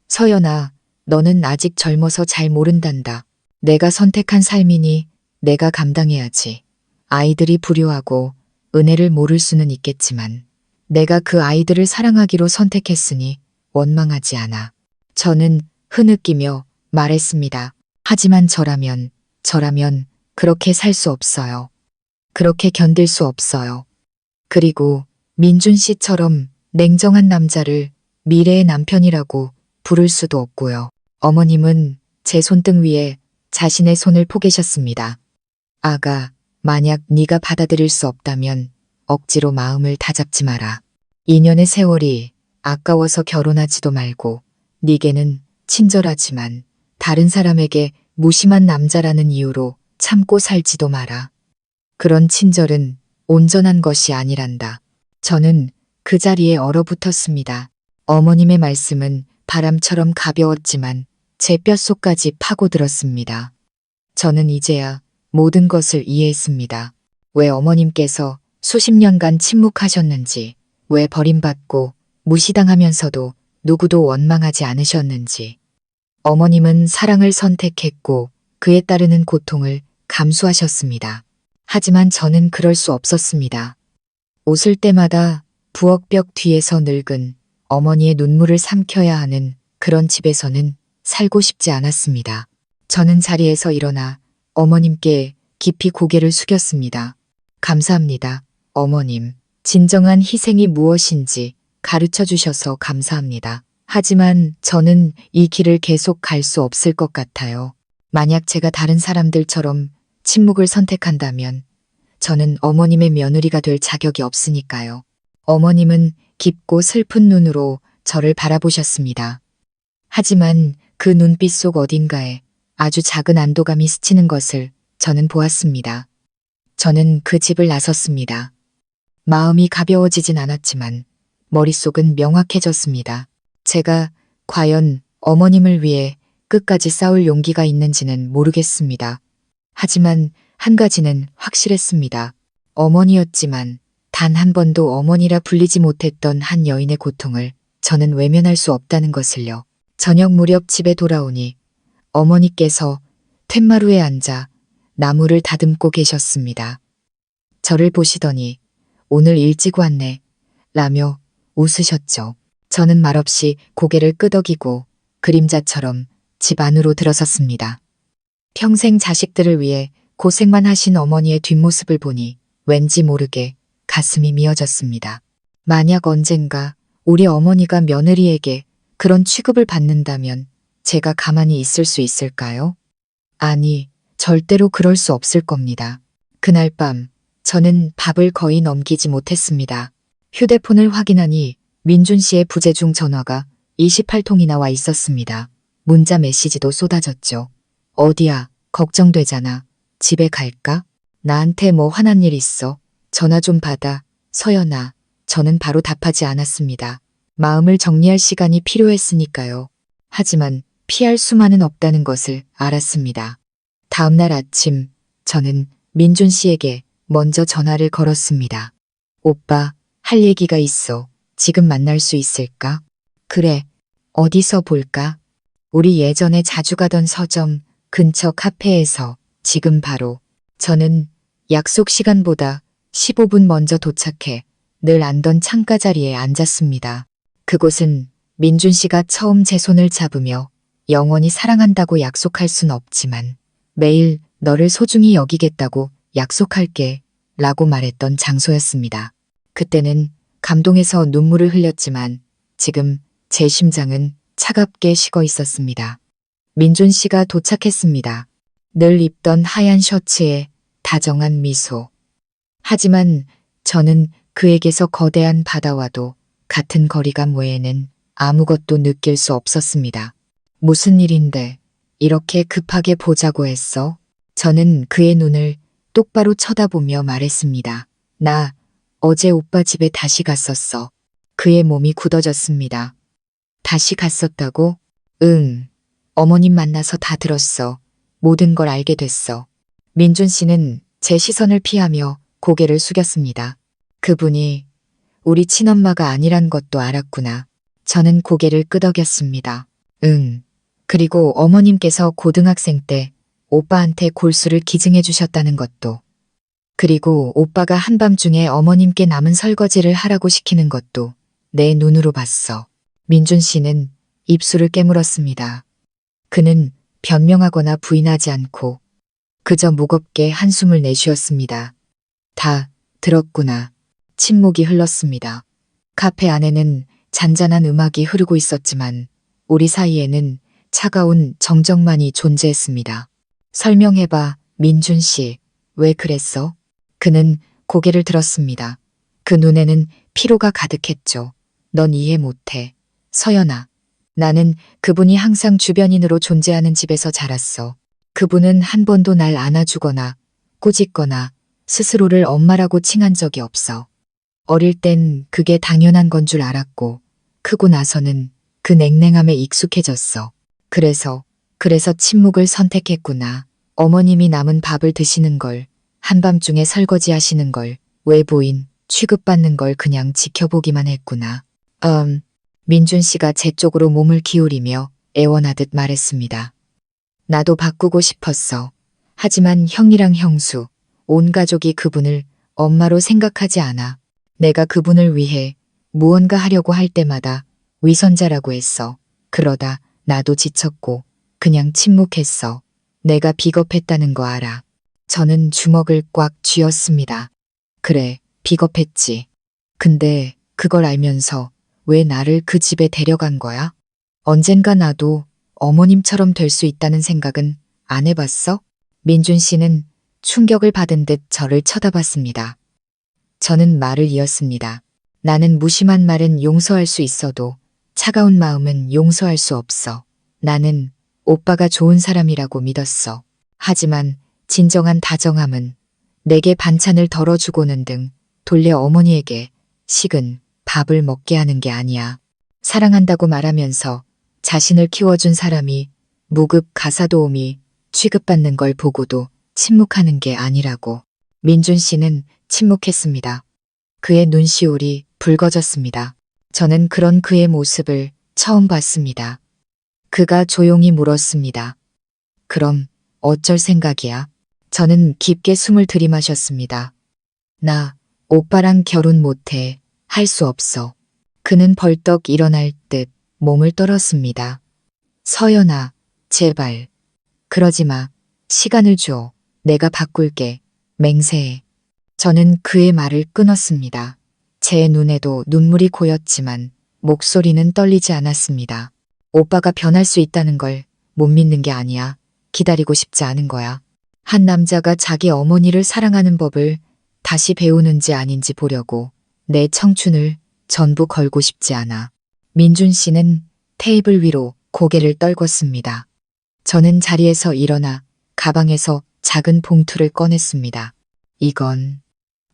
Speaker 1: 서연아, 너는 아직 젊어서 잘 모른단다. 내가 선택한 삶이니 내가 감당해야지. 아이들이 불효하고 은혜를 모를 수는 있겠지만 내가 그 아이들을 사랑하기로 선택했으니 원망하지 않아. 저는 흐느끼며 말했습니다. 하지만 저라면 그렇게 살 수 없어요. 그렇게 견딜 수 없어요. 그리고 민준 씨처럼 냉정한 남자를 미래의 남편이라고 부를 수도 없고요. 어머님은 제 손등 위에 자신의 손을 포개셨습니다. 아가, 만약 네가 받아들일 수 없다면 억지로 마음을 다잡지 마라. 2년의 세월이 아까워서 결혼하지도 말고 네게는 친절하지만 다른 사람에게 무심한 남자라는 이유로 참고 살지도 마라. 그런 친절은 온전한 것이 아니란다. 저는 그 자리에 얼어붙었습니다. 어머님의 말씀은 바람처럼 가벼웠지만 제 뼛속까지 파고들었습니다. 저는 이제야 모든 것을 이해했습니다. 왜 어머님께서 수십 년간 침묵하셨는지, 왜 버림받고 무시당하면서도 누구도 원망하지 않으셨는지. 어머님은 사랑을 선택했고 그에 따르는 고통을 감수하셨습니다. 하지만 저는 그럴 수 없었습니다. 웃을 때마다 부엌벽 뒤에서 늙은 어머니의 눈물을 삼켜야 하는 그런 집에서는 살고 싶지 않았습니다. 저는 자리에서 일어나 어머님께 깊이 고개를 숙였습니다. 감사합니다, 어머님. 진정한 희생이 무엇인지 가르쳐 주셔서 감사합니다. 하지만 저는 이 길을 계속 갈 수 없을 것 같아요. 만약 제가 다른 사람들처럼 침묵을 선택한다면 저는 어머님의 며느리가 될 자격이 없으니까요. 어머님은 깊고 슬픈 눈으로 저를 바라보셨습니다. 하지만 그 눈빛 속 어딘가에 아주 작은 안도감이 스치는 것을 저는 보았습니다. 저는 그 집을 나섰습니다. 마음이 가벼워지진 않았지만 머릿속은 명확해졌습니다. 제가 과연 어머님을 위해 끝까지 싸울 용기가 있는지는 모르겠습니다. 하지만 한 가지는 확실했습니다. 어머니였지만 단 한 번도 어머니라 불리지 못했던 한 여인의 고통을 저는 외면할 수 없다는 것을요. 저녁 무렵 집에 돌아오니 어머니께서 툇마루에 앉아 나무를 다듬고 계셨습니다. 저를 보시더니 오늘 일찍 왔네 라며 웃으셨죠. 저는 말없이 고개를 끄덕이고 그림자처럼 집 안으로 들어섰습니다. 평생 자식들을 위해 고생만 하신 어머니의 뒷모습을 보니 왠지 모르게 가슴이 미어졌습니다. 만약 언젠가 우리 어머니가 며느리에게 그런 취급을 받는다면 제가 가만히 있을 수 있을까요? 아니, 절대로 그럴 수 없을 겁니다. 그날 밤 저는 밥을 거의 넘기지 못했습니다. 휴대폰을 확인하니 민준 씨의 부재중 전화가 28통이나 와 있었습니다. 문자 메시지도 쏟아졌죠. 어디야? 걱정되잖아. 집에 갈까? 나한테 뭐 화난 일 있어? 전화 좀 받아. 서연아. 저는 바로 답하지 않았습니다. 마음을 정리할 시간이 필요했으니까요. 하지만 피할 수만은 없다는 것을 알았습니다. 다음 날 아침 저는 민준 씨에게 먼저 전화를 걸었습니다. 오빠, 할 얘기가 있어. 지금 만날 수 있을까? 그래. 어디서 볼까? 우리 예전에 자주 가던 서점 근처 카페에서 지금 바로. 저는 약속 시간보다 15분 먼저 도착해 늘 앉던 창가 자리에 앉았습니다. 그곳은 민준 씨가 처음 제 손을 잡으며 영원히 사랑한다고 약속할 순 없지만 매일 너를 소중히 여기겠다고 약속할게 라고 말했던 장소였습니다. 그때는 감동해서 눈물을 흘렸지만 지금 제 심장은 차갑게 식어 있었습니다. 민준 씨가 도착했습니다. 늘 입던 하얀 셔츠에 다정한 미소. 하지만 저는 그에게서 거대한 바다와도 같은 거리감 외에는 아무것도 느낄 수 없었습니다. 무슨 일인데 이렇게 급하게 보자고 했어? 저는 그의 눈을 똑바로 쳐다보며 말했습니다. 나 어제 오빠 집에 다시 갔었어. 그의 몸이 굳어졌습니다. 다시 갔었다고? 응. 어머님 만나서 다 들었어. 모든 걸 알게 됐어. 민준 씨는 제 시선을 피하며 고개를 숙였습니다. 그분이 우리 친엄마가 아니란 것도 알았구나. 저는 고개를 끄덕였습니다. 응. 그리고 어머님께서 고등학생 때 오빠한테 골수를 기증해 주셨다는 것도. 그리고 오빠가 한밤중에 어머님께 남은 설거지를 하라고 시키는 것도 내 눈으로 봤어. 민준 씨는 입술을 깨물었습니다. 그는 변명하거나 부인하지 않고 그저 무겁게 한숨을 내쉬었습니다. 다 들었구나. 침묵이 흘렀습니다. 카페 안에는 잔잔한 음악이 흐르고 있었지만 우리 사이에는 차가운 정적만이 존재했습니다. 설명해봐, 민준 씨. 왜 그랬어? 그는 고개를 들었습니다. 그 눈에는 피로가 가득했죠. 넌 이해 못해. 서연아. 나는 그분이 항상 주변인으로 존재하는 집에서 자랐어. 그분은 한 번도 날 안아주거나 꾸짖거나 스스로를 엄마라고 칭한 적이 없어. 어릴 땐 그게 당연한 건 줄 알았고 크고 나서는 그 냉랭함에 익숙해졌어. 그래서 침묵을 선택했구나. 어머님이 남은 밥을 드시는 걸, 한밤중에 설거지 하시는 걸, 외부인 취급받는 걸 그냥 지켜보기만 했구나. 민준 씨가 제 쪽으로 몸을 기울이며 애원하듯 말했습니다. 나도 바꾸고 싶었어. 하지만 형이랑 형수, 온 가족이 그분을 엄마로 생각하지 않아. 내가 그분을 위해 무언가 하려고 할 때마다 위선자라고 했어. 그러다 나도 지쳤고 그냥 침묵했어. 내가 비겁했다는 거 알아. 저는 주먹을 꽉 쥐었습니다. 그래, 비겁했지. 근데 그걸 알면서 왜 나를 그 집에 데려간 거야? 언젠가 나도 어머님처럼 될 수 있다는 생각은 안 해봤어? 민준 씨는 충격을 받은 듯 저를 쳐다봤습니다. 저는 말을 이었습니다. 나는 무심한 말은 용서할 수 있어도 차가운 마음은 용서할 수 없어. 나는 오빠가 좋은 사람이라고 믿었어. 하지만 진정한 다정함은 내게 반찬을 덜어주고는 등 돌려 어머니에게 식은 밥을 먹게 하는 게 아니야. 사랑한다고 말하면서 자신을 키워준 사람이 무급 가사도우미 취급받는 걸 보고도 침묵하는 게 아니라고. 민준 씨는 침묵했습니다. 그의 눈시울이 붉어졌습니다. 저는 그런 그의 모습을 처음 봤습니다. 그가 조용히 물었습니다. 그럼 어쩔 생각이야? 저는 깊게 숨을 들이마셨습니다. 나 오빠랑 결혼 못해. 할 수 없어. 그는 벌떡 일어날 듯 몸을 떨었습니다. 서연아, 제발. 그러지 마. 시간을 줘. 내가 바꿀게. 맹세해. 저는 그의 말을 끊었습니다. 제 눈에도 눈물이 고였지만 목소리는 떨리지 않았습니다. 오빠가 변할 수 있다는 걸 못 믿는 게 아니야. 기다리고 싶지 않은 거야. 한 남자가 자기 어머니를 사랑하는 법을 다시 배우는지 아닌지 보려고 내 청춘을 전부 걸고 싶지 않아. 민준 씨는 테이블 위로 고개를 떨궜습니다. 저는 자리에서 일어나 가방에서 작은 봉투를 꺼냈습니다. 이건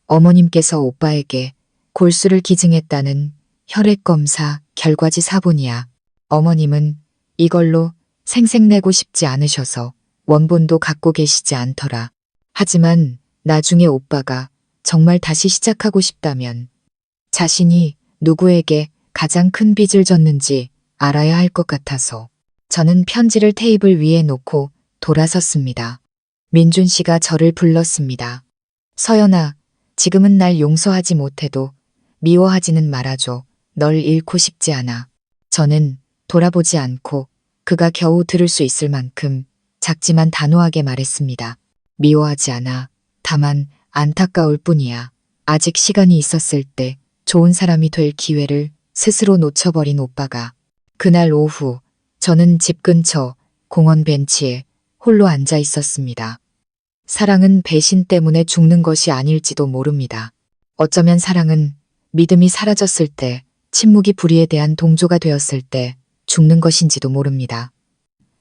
Speaker 1: 어머님께서 오빠에게 골수를 기증했다는 혈액검사 결과지 사본이야. 어머님은 이걸로 생색내고 싶지 않으셔서 원본도 갖고 계시지 않더라. 하지만 나중에 오빠가 정말 다시 시작하고 싶다면 자신이 누구에게 가장 큰 빚을 졌는지 알아야 할 것 같아서 저는 편지를 테이블 위에 놓고 돌아섰습니다. 민준 씨가 저를 불렀습니다. 서연아, 지금은 날 용서하지 못해도 미워하지는 말아줘. 널 잃고 싶지 않아. 저는 돌아보지 않고 그가 겨우 들을 수 있을 만큼 작지만 단호하게 말했습니다. 미워하지 않아. 다만 안타까울 뿐이야. 아직 시간이 있었을 때 좋은 사람이 될 기회를 스스로 놓쳐버린 오빠가. 그날 오후 저는 집 근처 공원 벤치에 홀로 앉아 있었습니다. 사랑은 배신 때문에 죽는 것이 아닐지도 모릅니다. 어쩌면 사랑은 믿음이 사라졌을 때, 침묵이 불의에 대한 동조가 되었을 때 죽는 것인지도 모릅니다.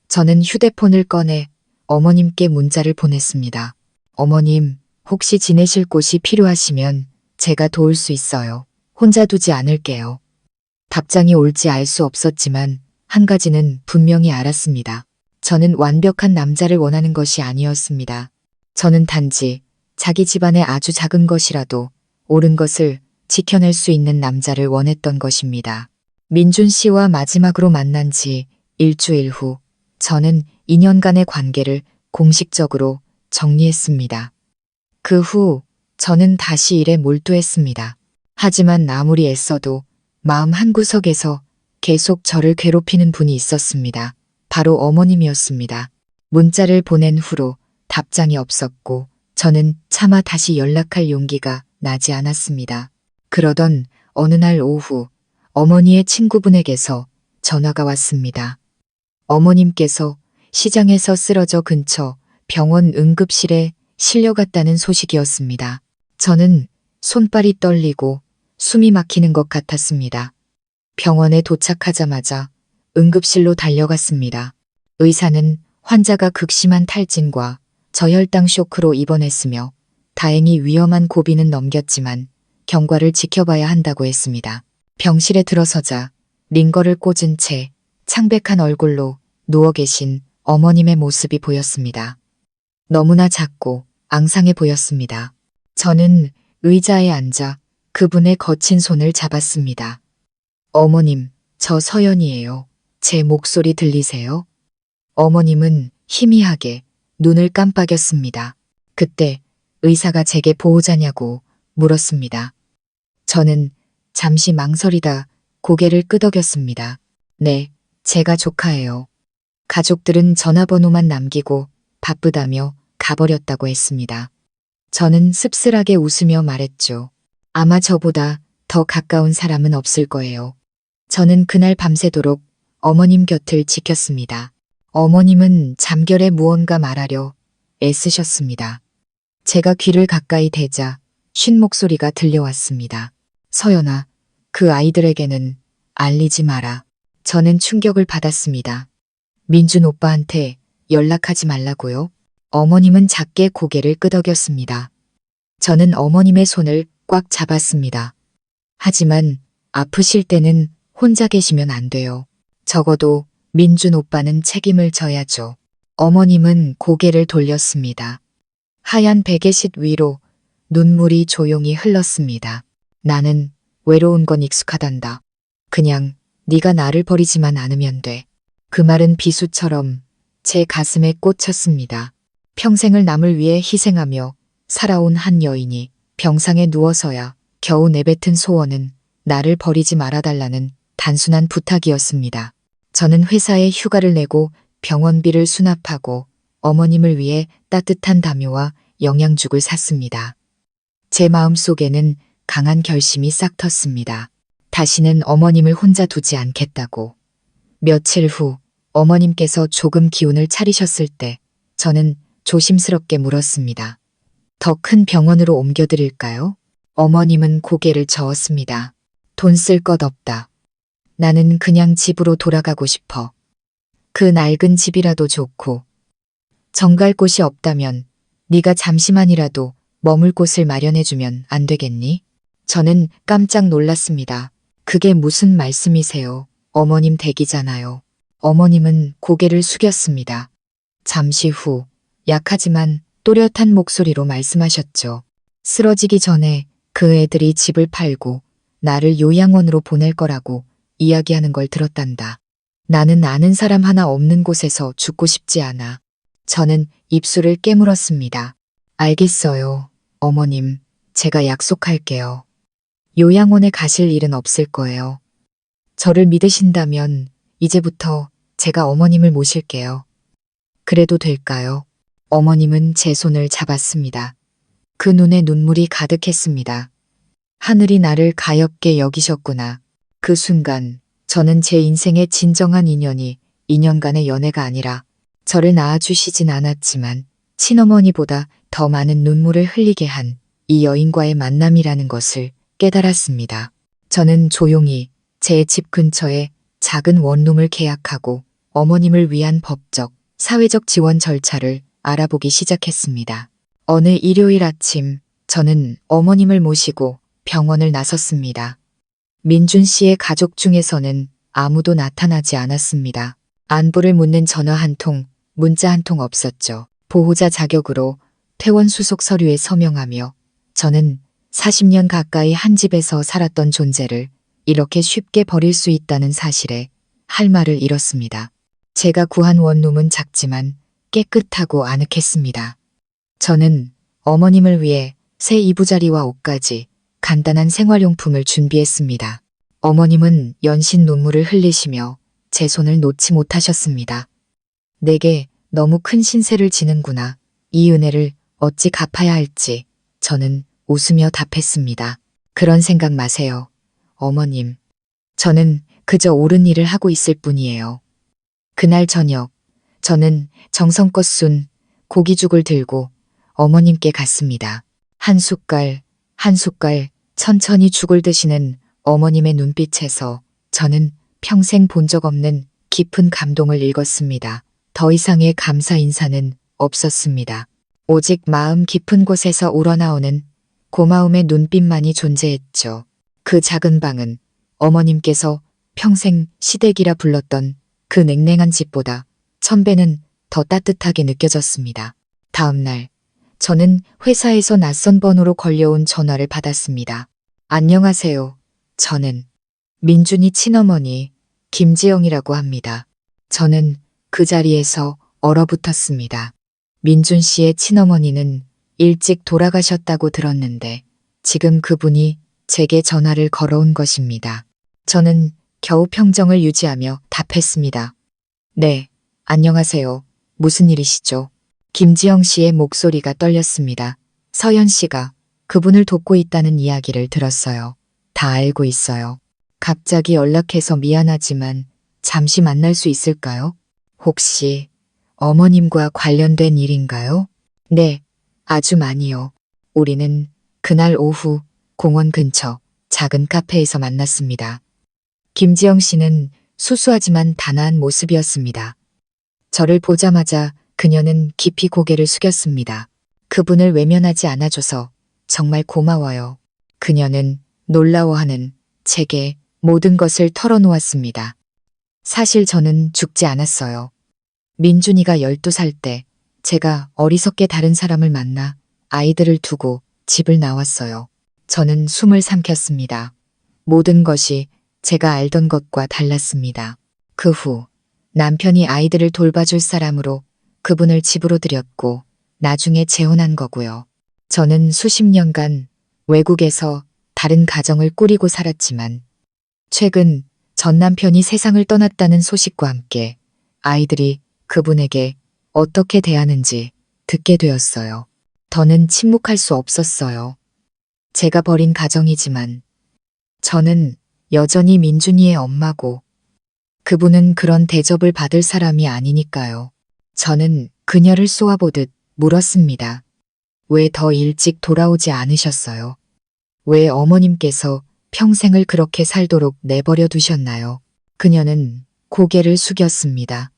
Speaker 1: 저는 휴대폰을 꺼내 어머님께 문자를 보냈습니다. 어머님, 혹시 지내실 곳이 필요하시면 제가 도울 수 있어요. 혼자 두지 않을게요. 답장이 올지 알 수 없었지만 한 가지는 분명히 알았습니다. 저는 완벽한 남자를 원하는 것이 아니었습니다. 저는 단지 자기 집안의 아주 작은 것이라도 옳은 것을 지켜낼 수 있는 남자를 원했던 것입니다. 민준 씨와 마지막으로 만난 지 일주일 후 저는 2년간의 관계를 공식적으로 정리했습니다. 그 후 저는 다시 일에 몰두했습니다. 하지만 아무리 애써도 마음 한구석에서 계속 저를 괴롭히는 분이 있었습니다. 바로 어머님이었습니다. 문자를 보낸 후로 답장이 없었고 저는 차마 다시 연락할 용기가 나지 않았습니다. 그러던 어느 날 오후 어머니의 친구분에게서 전화가 왔습니다. 어머님께서 시장에서 쓰러져 근처 병원 응급실에 실려갔다는 소식이었습니다. 저는 손발이 떨리고 숨이 막히는 것 같았습니다. 병원에 도착하자마자 응급실로 달려갔습니다. 의사는 환자가 극심한 탈진과 저혈당 쇼크로 입원했으며 다행히 위험한 고비는 넘겼지만 경과를 지켜봐야 한다고 했습니다. 병실에 들어서자 링거를 꽂은 채 창백한 얼굴로 누워 계신 어머님의 모습이 보였습니다. 너무나 작고 앙상해 보였습니다. 저는 의자에 앉아 그분의 거친 손을 잡았습니다. 어머님, 저 서연이에요. 제 목소리 들리세요? 어머님은 희미하게 눈을 깜빡였습니다. 그때 의사가 제게 보호자냐고 물었습니다. 저는 잠시 망설이다 고개를 끄덕였습니다. 네, 제가 조카예요. 가족들은 전화번호만 남기고 바쁘다며 가버렸다고 했습니다. 저는 씁쓸하게 웃으며 말했죠. 아마 저보다 더 가까운 사람은 없을 거예요. 저는 그날 밤새도록 어머님 곁을 지켰습니다. 어머님은 잠결에 무언가 말하려 애쓰셨습니다. 제가 귀를 가까이 대자 쉰 목소리가 들려왔습니다. 서연아, 그 아이들에게는 알리지 마라. 저는 충격을 받았습니다. 민준 오빠한테 연락하지 말라고요? 어머님은 작게 고개를 끄덕였습니다. 저는 어머님의 손을 꽉 잡았습니다. 하지만 아프실 때는 혼자 계시면 안 돼요. 적어도 민준 오빠는 책임을 져야죠. 어머님은 고개를 돌렸습니다. 하얀 베개sit 위로 눈물이 조용히 흘렀습니다. 나는 외로운 건 익숙하단다. 그냥 네가 나를 버리지만 않으면 돼. 그 말은 비수처럼 제 가슴에 꽂혔습니다. 평생을 남을 위해 희생하며 살아온 한 여인이 병상에 누워서야 겨우 내뱉은 소원은 나를 버리지 말아달라는 단순한 부탁이었습니다. 저는 회사에 휴가를 내고 병원비를 수납하고 어머님을 위해 따뜻한 담요와 영양죽을 샀습니다. 제 마음속에는 강한 결심이 싹 텄습니다. 다시는 어머님을 혼자 두지 않겠다고. 며칠 후 어머님께서 조금 기운을 차리셨을 때 저는 조심스럽게 물었습니다. 더 큰 병원으로 옮겨드릴까요? 어머님은 고개를 저었습니다. 돈 쓸 것 없다. 나는 그냥 집으로 돌아가고 싶어. 그 낡은 집이라도 좋고. 정갈 곳이 없다면 네가 잠시만이라도 머물 곳을 마련해주면 안 되겠니? 저는 깜짝 놀랐습니다. 그게 무슨 말씀이세요? 어머님 댁이잖아요. 어머님은 고개를 숙였습니다. 잠시 후 약하지만 또렷한 목소리로 말씀하셨죠. 쓰러지기 전에 그 애들이 집을 팔고 나를 요양원으로 보낼 거라고 이야기하는 걸 들었단다. 나는 아는 사람 하나 없는 곳에서 죽고 싶지 않아. 저는 입술을 깨물었습니다. 알겠어요, 어머님. 제가 약속할게요. 요양원에 가실 일은 없을 거예요. 저를 믿으신다면 이제부터 제가 어머님을 모실게요. 그래도 될까요? 어머님은 제 손을 잡았습니다. 그 눈에 눈물이 가득했습니다. 하늘이 나를 가엾게 여기셨구나. 그 순간 저는 제 인생의 진정한 인연이 2년간의 연애가 아니라 저를 낳아주시진 않았지만 친어머니보다 더 많은 눈물을 흘리게 한 이 여인과의 만남이라는 것을 깨달았습니다. 저는 조용히 제 집 근처에 작은 원룸을 계약하고 어머님을 위한 법적, 사회적 지원 절차를 알아보기 시작했습니다. 어느 일요일 아침 저는 어머님을 모시고 병원을 나섰습니다. 민준 씨의 가족 중에서는 아무도 나타나지 않았습니다. 안부를 묻는 전화 한 통, 문자 한 통 없었죠. 보호자 자격으로 퇴원 수속 서류에 서명하며 저는 40년 가까이 한 집에서 살았던 존재를 이렇게 쉽게 버릴 수 있다는 사실에 할 말을 잃었습니다. 제가 구한 원룸은 작지만 깨끗하고 아늑했습니다. 저는 어머님을 위해 새 이부자리와 옷까지 간단한 생활용품을 준비했습니다. 어머님은 연신 눈물을 흘리시며 제 손을 놓지 못하셨습니다. 내게 너무 큰 신세를 지는구나. 이 은혜를 어찌 갚아야 할지 저는 웃으며 답했습니다. 그런 생각 마세요, 어머님. 저는 그저 옳은 일을 하고 있을 뿐이에요. 그날 저녁 저는 정성껏 쏜 고기죽을 들고 어머님께 갔습니다. 한 숟갈 한 숟갈 천천히 죽을 드시는 어머님의 눈빛에서 저는 평생 본 적 없는 깊은 감동을 읽었습니다. 더 이상의 감사 인사는 없었습니다. 오직 마음 깊은 곳에서 우러나오는 고마움의 눈빛만이 존재했죠. 그 작은 방은 어머님께서 평생 시댁이라 불렀던 그 냉랭한 집보다 1000배는 더 따뜻하게 느껴졌습니다. 다음 날 저는 회사에서 낯선 번호로 걸려온 전화를 받았습니다. 안녕하세요. 저는 민준이 친어머니 김지영이라고 합니다. 저는 그 자리에서 얼어붙었습니다. 민준 씨의 친어머니는 일찍 돌아가셨다고 들었는데 지금 그분이 제게 전화를 걸어온 것입니다. 저는 겨우 평정을 유지하며 답했습니다. 네, 안녕하세요. 무슨 일이시죠? 김지영 씨의 목소리가 떨렸습니다. 서연 씨가 그분을 돕고 있다는 이야기를 들었어요. 다 알고 있어요. 갑자기 연락해서 미안하지만 잠시 만날 수 있을까요? 혹시 어머님과 관련된 일인가요? 네, 아주 많이요. 우리는 그날 오후 공원 근처 작은 카페에서 만났습니다. 김지영 씨는 수수하지만 단아한 모습이었습니다. 저를 보자마자 그녀는 깊이 고개를 숙였습니다. 그분을 외면하지 않아줘서 정말 고마워요. 그녀는 놀라워하는 제게 모든 것을 털어놓았습니다. 사실 저는 죽지 않았어요. 민준이가 12살 때 제가 어리석게 다른 사람을 만나 아이들을 두고 집을 나왔어요. 저는 숨을 삼켰습니다. 모든 것이 제가 알던 것과 달랐습니다. 그 후 남편이 아이들을 돌봐줄 사람으로 그분을 집으로 들였고 나중에 재혼한 거고요. 저는 수십 년간 외국에서 다른 가정을 꾸리고 살았지만 최근 전 남편이 세상을 떠났다는 소식과 함께 아이들이 그분에게 어떻게 대하는지 듣게 되었어요. 더는 침묵할 수 없었어요. 제가 버린 가정이지만 저는 여전히 민준이의 엄마고 그분은 그런 대접을 받을 사람이 아니니까요. 저는 그녀를 쏘아보듯 물었습니다. 왜 더 일찍 돌아오지 않으셨어요? 왜 어머님께서 평생을 그렇게 살도록 내버려 두셨나요? 그녀는 고개를 숙였습니다.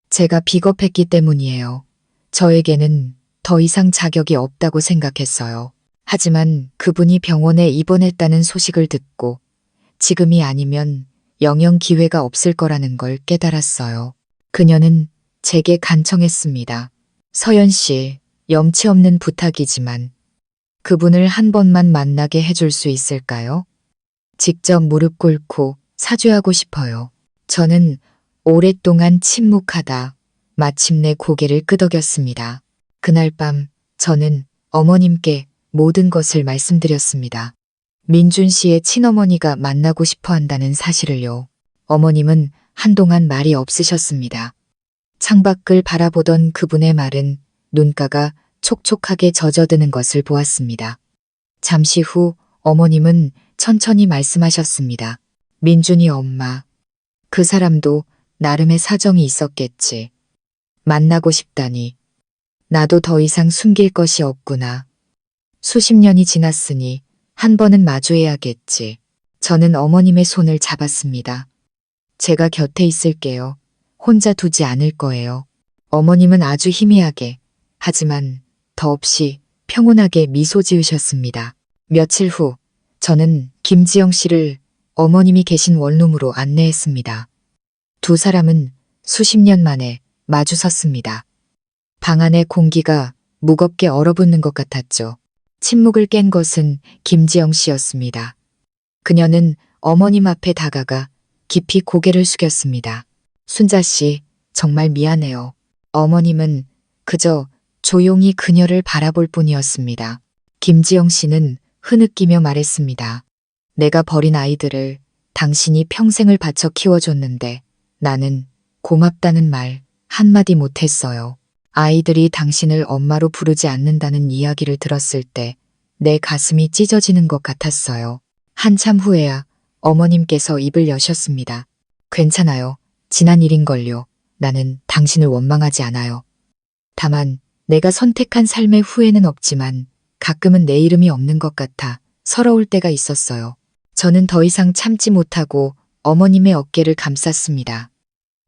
Speaker 1: 제가 비겁했기 때문이에요. 저에게는 더 이상 자격이 없다고 생각했어요. 하지만 그분이 병원에 입원했다는 소식을 듣고 지금이 아니면 영영 기회가 없을 거라는 걸 깨달았어요. 그녀는 제게 간청했습니다. 서연 씨, 염치 없는 부탁이지만 그분을 한 번만 만나게 해줄 수 있을까요? 직접 무릎 꿇고 사죄하고 싶어요. 저는 오랫동안 침묵하다 마침내 고개를 끄덕였습니다. 그날 밤 저는 어머님께 모든 것을 말씀드렸습니다. 민준 씨의 친어머니가 만나고 싶어 한다는 사실을요. 어머님은 한동안 말이 없으셨습니다. 창밖을 바라보던 그분의 말은 눈가가 촉촉하게 젖어드는 것을 보았습니다. 잠시 후 어머님은 천천히 말씀하셨습니다. 민준이 엄마, 그 사람도 나름의 사정이 있었겠지. 만나고 싶다니. 나도 더 이상 숨길 것이 없구나. 수십 년이 지났으니 한 번은 마주해야겠지. 저는 어머님의 손을 잡았습니다. 제가 곁에 있을게요. 혼자 두지 않을 거예요. 어머님은 아주 희미하게, 하지만 더없이 평온하게 미소 지으셨습니다. 며칠 후 저는 김지영 씨를 어머님이 계신 원룸으로 안내했습니다. 두 사람은 수십 년 만에 마주섰습니다. 방 안의 공기가 무겁게 얼어붙는 것 같았죠. 침묵을 깬 것은 김지영 씨였습니다. 그녀는 어머님 앞에 다가가 깊이 고개를 숙였습니다. 순자 씨, 정말 미안해요. 어머님은 그저 조용히 그녀를 바라볼 뿐이었습니다. 김지영 씨는 흐느끼며 말했습니다. 내가 버린 아이들을 당신이 평생을 바쳐 키워줬는데 나는 고맙다는 말 한마디 못했어요. 아이들이 당신을 엄마로 부르지 않는다는 이야기를 들었을 때 내 가슴이 찢어지는 것 같았어요. 한참 후에야 어머님께서 입을 여셨습니다. 괜찮아요. 지난 일인걸요. 나는 당신을 원망하지 않아요. 다만 내가 선택한 삶의 후회는 없지만 가끔은 내 이름이 없는 것 같아 서러울 때가 있었어요. 저는 더 이상 참지 못하고 어머님의 어깨를 감쌌습니다.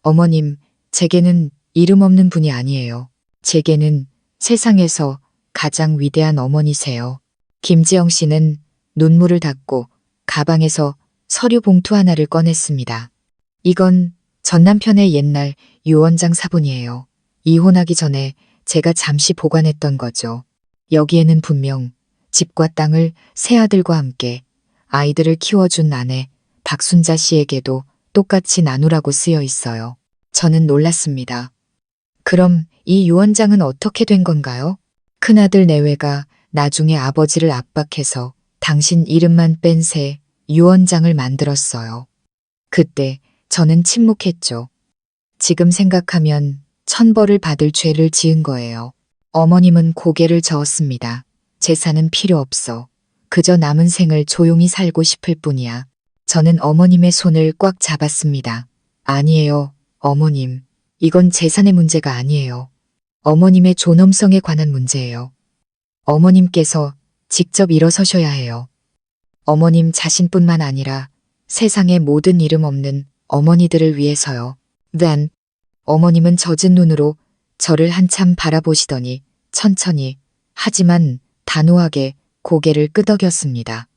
Speaker 1: 어머님, 제게는 이름 없는 분이 아니에요. 제게는 세상에서 가장 위대한 어머니세요. 김지영 씨는 눈물을 닦고 가방에서 서류 봉투 하나를 꺼냈습니다. 이건 전 남편의 옛날 유언장 사본이에요. 이혼하기 전에 제가 잠시 보관했던 거죠. 여기에는 분명 집과 땅을 세 아들과 함께 아이들을 키워준 아내 박순자 씨에게도 똑같이 나누라고 쓰여 있어요. 저는 놀랐습니다. 그럼 이 유언장은 어떻게 된 건가요? 큰아들 내외가 나중에 아버지를 압박해서 당신 이름만 뺀 새 유언장을 만들었어요. 그때 저는 침묵했죠. 지금 생각하면 천벌을 받을 죄를 지은 거예요. 어머님은 고개를 저었습니다. 재산은 필요 없어. 그저 남은 생을 조용히 살고 싶을 뿐이야. 저는 어머님의 손을 꽉 잡았습니다. 아니에요, 어머님. 이건 재산의 문제가 아니에요. 어머님의 존엄성에 관한 문제예요. 어머님께서 직접 일어서셔야 해요. 어머님 자신뿐만 아니라 세상의 모든 이름 없는 어머니들을 위해서요. Then 어머님은 젖은 눈으로 저를 한참 바라보시더니 천천히 하지만 단호하게 고개를 끄덕였습니다.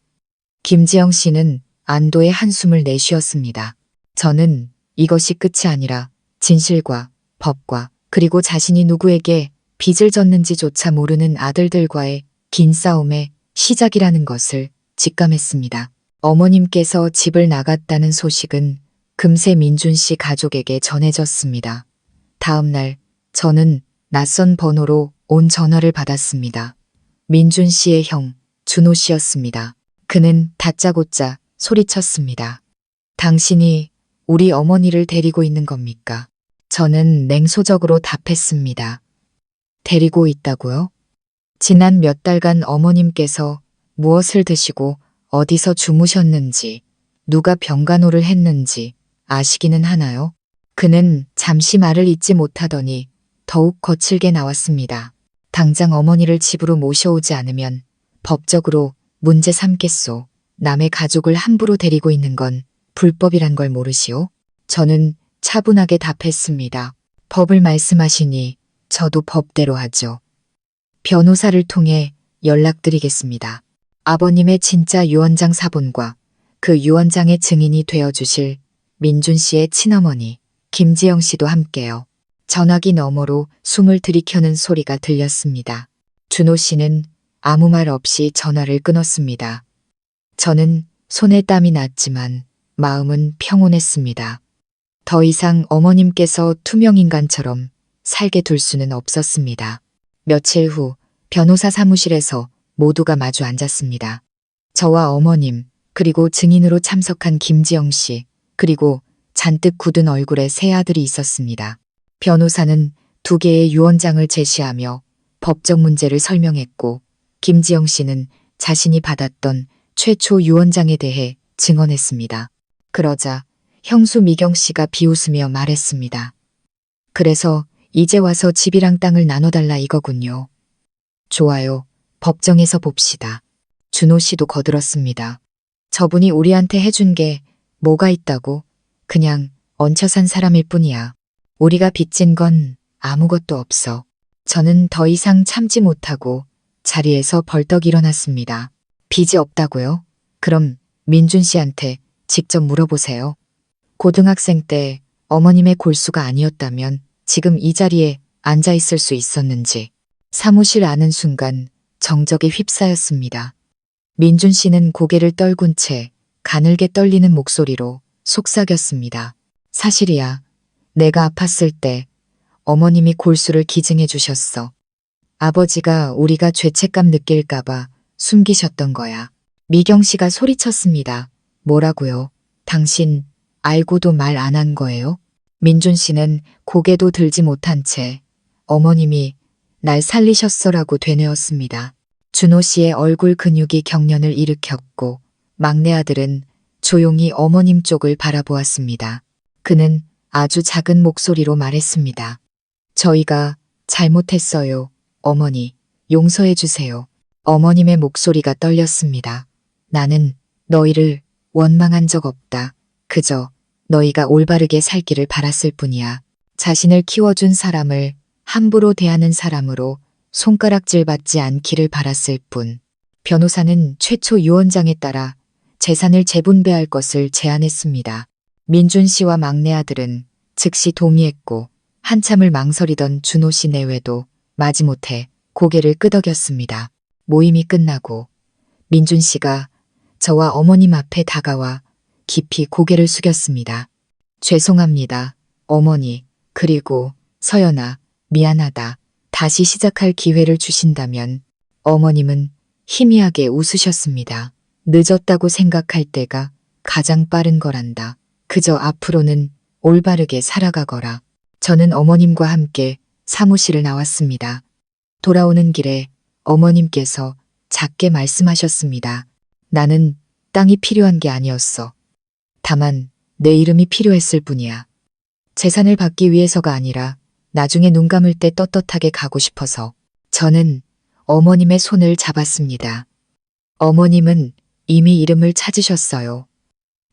Speaker 1: 김지영 씨는 안도의 한숨을 내쉬었습니다. 저는 이것이 끝이 아니라 진실과 법과 그리고 자신이 누구에게 빚을 졌는지조차 모르는 아들들과의 긴 싸움의 시작이라는 것을 직감했습니다. 어머님께서 집을 나갔다는 소식은 금세 민준 씨 가족에게 전해졌습니다. 다음 날 저는 낯선 번호로 온 전화를 받았습니다. 민준 씨의 형, 준호 씨였습니다. 그는 다짜고짜 소리쳤습니다. 당신이 우리 어머니를 데리고 있는 겁니까? 저는 냉소적으로 답했습니다. 데리고 있다고요? 지난 몇 달간 어머님께서 무엇을 드시고 어디서 주무셨는지, 누가 병간호를 했는지 아시기는 하나요? 그는 잠시 말을 잇지 못하더니 더욱 거칠게 나왔습니다. 당장 어머니를 집으로 모셔오지 않으면 법적으로 문제 삼겠소. 남의 가족을 함부로 데리고 있는 건 불법이란 걸 모르시오? 저는 차분하게 답했습니다. 법을 말씀하시니 저도 법대로 하죠. 변호사를 통해 연락드리겠습니다. 아버님의 진짜 유언장 사본과 그 유언장의 증인이 되어주실 민준 씨의 친어머니 김지영 씨도 함께요. 전화기 너머로 숨을 들이켜는 소리가 들렸습니다. 준호 씨는 아무 말 없이 전화를 끊었습니다. 저는 손에 땀이 났지만 마음은 평온했습니다. 더 이상 어머님께서 투명인간처럼 살게 둘 수는 없었습니다. 며칠 후 변호사 사무실에서 모두가 마주 앉았습니다. 저와 어머님, 그리고 증인으로 참석한 김지영 씨, 그리고 잔뜩 굳은 얼굴의 세 아들이 있었습니다. 변호사는 2개의 유언장을 제시하며 법적 문제를 설명했고, 김지영 씨는 자신이 받았던 최초 유언장에 대해 증언했습니다. 그러자 형수 미경 씨가 비웃으며 말했습니다. 그래서 이제 와서 집이랑 땅을 나눠달라 이거군요. 좋아요. 법정에서 봅시다. 준호 씨도 거들었습니다. 저분이 우리한테 해준 게 뭐가 있다고? 그냥 얹혀 산 사람일 뿐이야. 우리가 빚진 건 아무것도 없어. 저는 더 이상 참지 못하고 자리에서 벌떡 일어났습니다. 빚이 없다고요? 그럼 민준 씨한테 직접 물어보세요. 고등학생 때 어머님의 골수가 아니었다면 지금 이 자리에 앉아 있을 수 있었는지. 사무실 아는 순간 정적이 휩싸였습니다. 민준 씨는 고개를 떨군 채 가늘게 떨리는 목소리로 속삭였습니다. 사실이야. 내가 아팠을 때 어머님이 골수를 기증해 주셨어. 아버지가 우리가 죄책감 느낄까봐 숨기셨던 거야. 미경 씨가 소리쳤습니다. 뭐라고요? 당신 알고도 말 안 한 거예요? 민준 씨는 고개도 들지 못한 채 어머님이 날 살리셨어라고 되뇌었습니다. 준호 씨의 얼굴 근육이 경련을 일으켰고 막내 아들은 조용히 어머님 쪽을 바라보았습니다. 그는 아주 작은 목소리로 말했습니다. 저희가 잘못했어요. 어머니, 용서해 주세요. 어머님의 목소리가 떨렸습니다. 나는 너희를 원망한 적 없다. 그저 너희가 올바르게 살기를 바랐을 뿐이야. 자신을 키워준 사람을 함부로 대하는 사람으로 손가락질 받지 않기를 바랐을 뿐. 변호사는 최초 유언장에 따라 재산을 재분배할 것을 제안했습니다. 민준 씨와 막내 아들은 즉시 동의했고 한참을 망설이던 준호 씨 내외도 마지못해 고개를 끄덕였습니다. 모임이 끝나고 민준 씨가 저와 어머님 앞에 다가와 깊이 고개를 숙였습니다. 죄송합니다. 어머니, 그리고 서연아, 미안하다. 다시 시작할 기회를 주신다면. 어머님은 희미하게 웃으셨습니다. 늦었다고 생각할 때가 가장 빠른 거란다. 그저 앞으로는 올바르게 살아가거라. 저는 어머님과 함께 사무실을 나왔습니다. 돌아오는 길에 어머님께서 작게 말씀하셨습니다. 나는 땅이 필요한 게 아니었어. 다만 내 이름이 필요했을 뿐이야. 재산을 받기 위해서가 아니라 나중에 눈 감을 때 떳떳하게 가고 싶어서. 저는 어머님의 손을 잡았습니다. 어머님은 이미 이름을 찾으셨어요.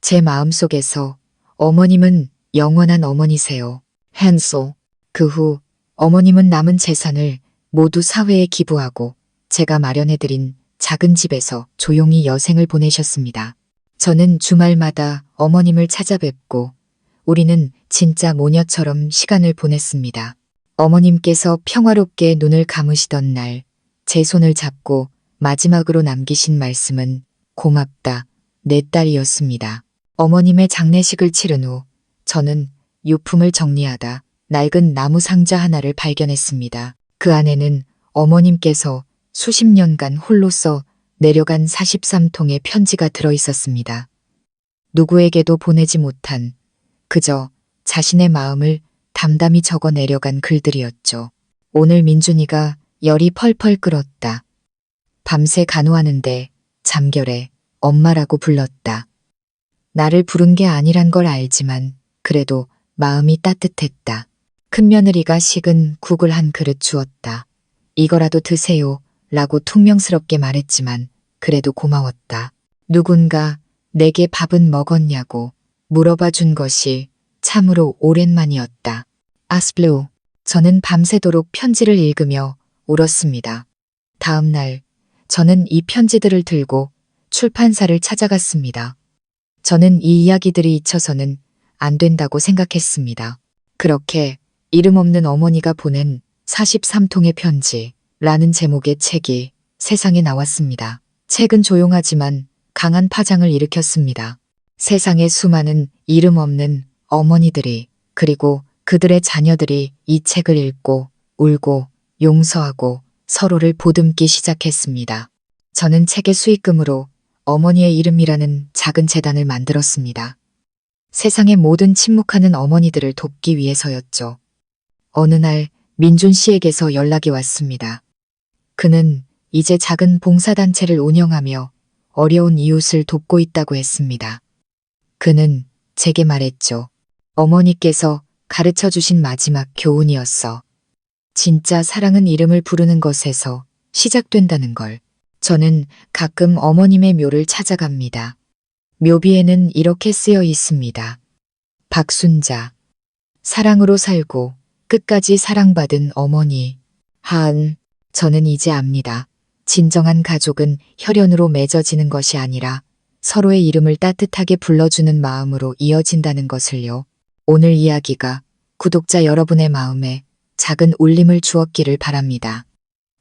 Speaker 1: 제 마음속에서 어머님은 영원한 어머니세요. 헨소. 그 후 어머님은 남은 재산을 모두 사회에 기부하고 제가 마련해드린 작은 집에서 조용히 여생을 보내셨습니다. 저는 주말마다 어머님을 찾아뵙고 우리는 진짜 모녀처럼 시간을 보냈습니다. 어머님께서 평화롭게 눈을 감으시던 날, 제 손을 잡고 마지막으로 남기신 말씀은 고맙다, 내 딸이었습니다. 어머님의 장례식을 치른 후 저는 유품을 정리하다 낡은 나무 상자 하나를 발견했습니다. 그 안에는 어머님께서 수십 년간 홀로써 내려간 43통의 편지가 들어 있었습니다. 누구에게도 보내지 못한 그저 자신의 마음을 담담히 적어 내려간 글들이었죠. 오늘 민준이가 열이 펄펄 끓었다. 밤새 간호하는데 잠결에 엄마라고 불렀다. 나를 부른 게 아니란 걸 알지만 그래도 마음이 따뜻했다. 큰며느리가 식은 국을 한 그릇 주었다. 이거라도 드세요 라고 퉁명스럽게 말했지만 그래도 고마웠다. 누군가 내게 밥은 먹었냐고 물어봐 준 것이 참으로 오랜만이었다. 아스플루, 저는 밤새도록 편지를 읽으며 울었습니다. 다음 날 저는 이 편지들을 들고 출판사를 찾아갔습니다. 저는 이 이야기들이 잊혀서는 안 된다고 생각했습니다. 그렇게 이름 없는 어머니가 보낸 43통의 편지라는 제목의 책이 세상에 나왔습니다. 책은 조용하지만 강한 파장을 일으켰습니다. 세상에 수많은 이름 없는 어머니들이 그리고 그들의 자녀들이 이 책을 읽고 울고 용서하고 서로를 보듬기 시작했습니다. 저는 책의 수익금으로 어머니의 이름이라는 작은 재단을 만들었습니다. 세상의 모든 침묵하는 어머니들을 돕기 위해서였죠. 어느 날 민준 씨에게서 연락이 왔습니다. 그는 이제 작은 봉사단체를 운영하며 어려운 이웃을 돕고 있다고 했습니다. 그는 제게 말했죠. 어머니께서 가르쳐 주신 마지막 교훈이었어. 진짜 사랑은 이름을 부르는 것에서 시작된다는 걸. 저는 가끔 어머님의 묘를 찾아갑니다. 묘비에는 이렇게 쓰여 있습니다. 박순자. 사랑으로 살고 끝까지 사랑받은 어머니. 하은. 저는 이제 압니다. 진정한 가족은 혈연으로 맺어지는 것이 아니라 서로의 이름을 따뜻하게 불러주는 마음으로 이어진다는 것을요. 오늘 이야기가 구독자 여러분의 마음에 작은 울림을 주었기를 바랍니다.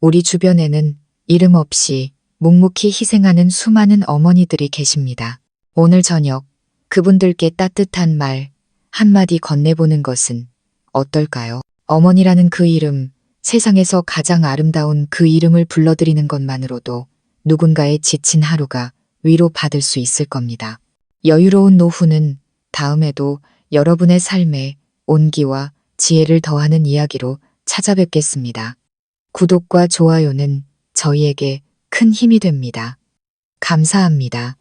Speaker 1: 우리 주변에는 이름 없이 묵묵히 희생하는 수많은 어머니들이 계십니다. 오늘 저녁 그분들께 따뜻한 말 한마디 건네보는 것은 어떨까요? 어머니라는 그 이름, 세상에서 가장 아름다운 그 이름을 불러드리는 것만으로도 누군가의 지친 하루가 위로받을 수 있을 겁니다. 여유로운 노후는 다음에도 여러분의 삶에 온기와 지혜를 더하는 이야기로 찾아뵙겠습니다. 구독과 좋아요는 저희에게 큰 힘이 됩니다. 감사합니다.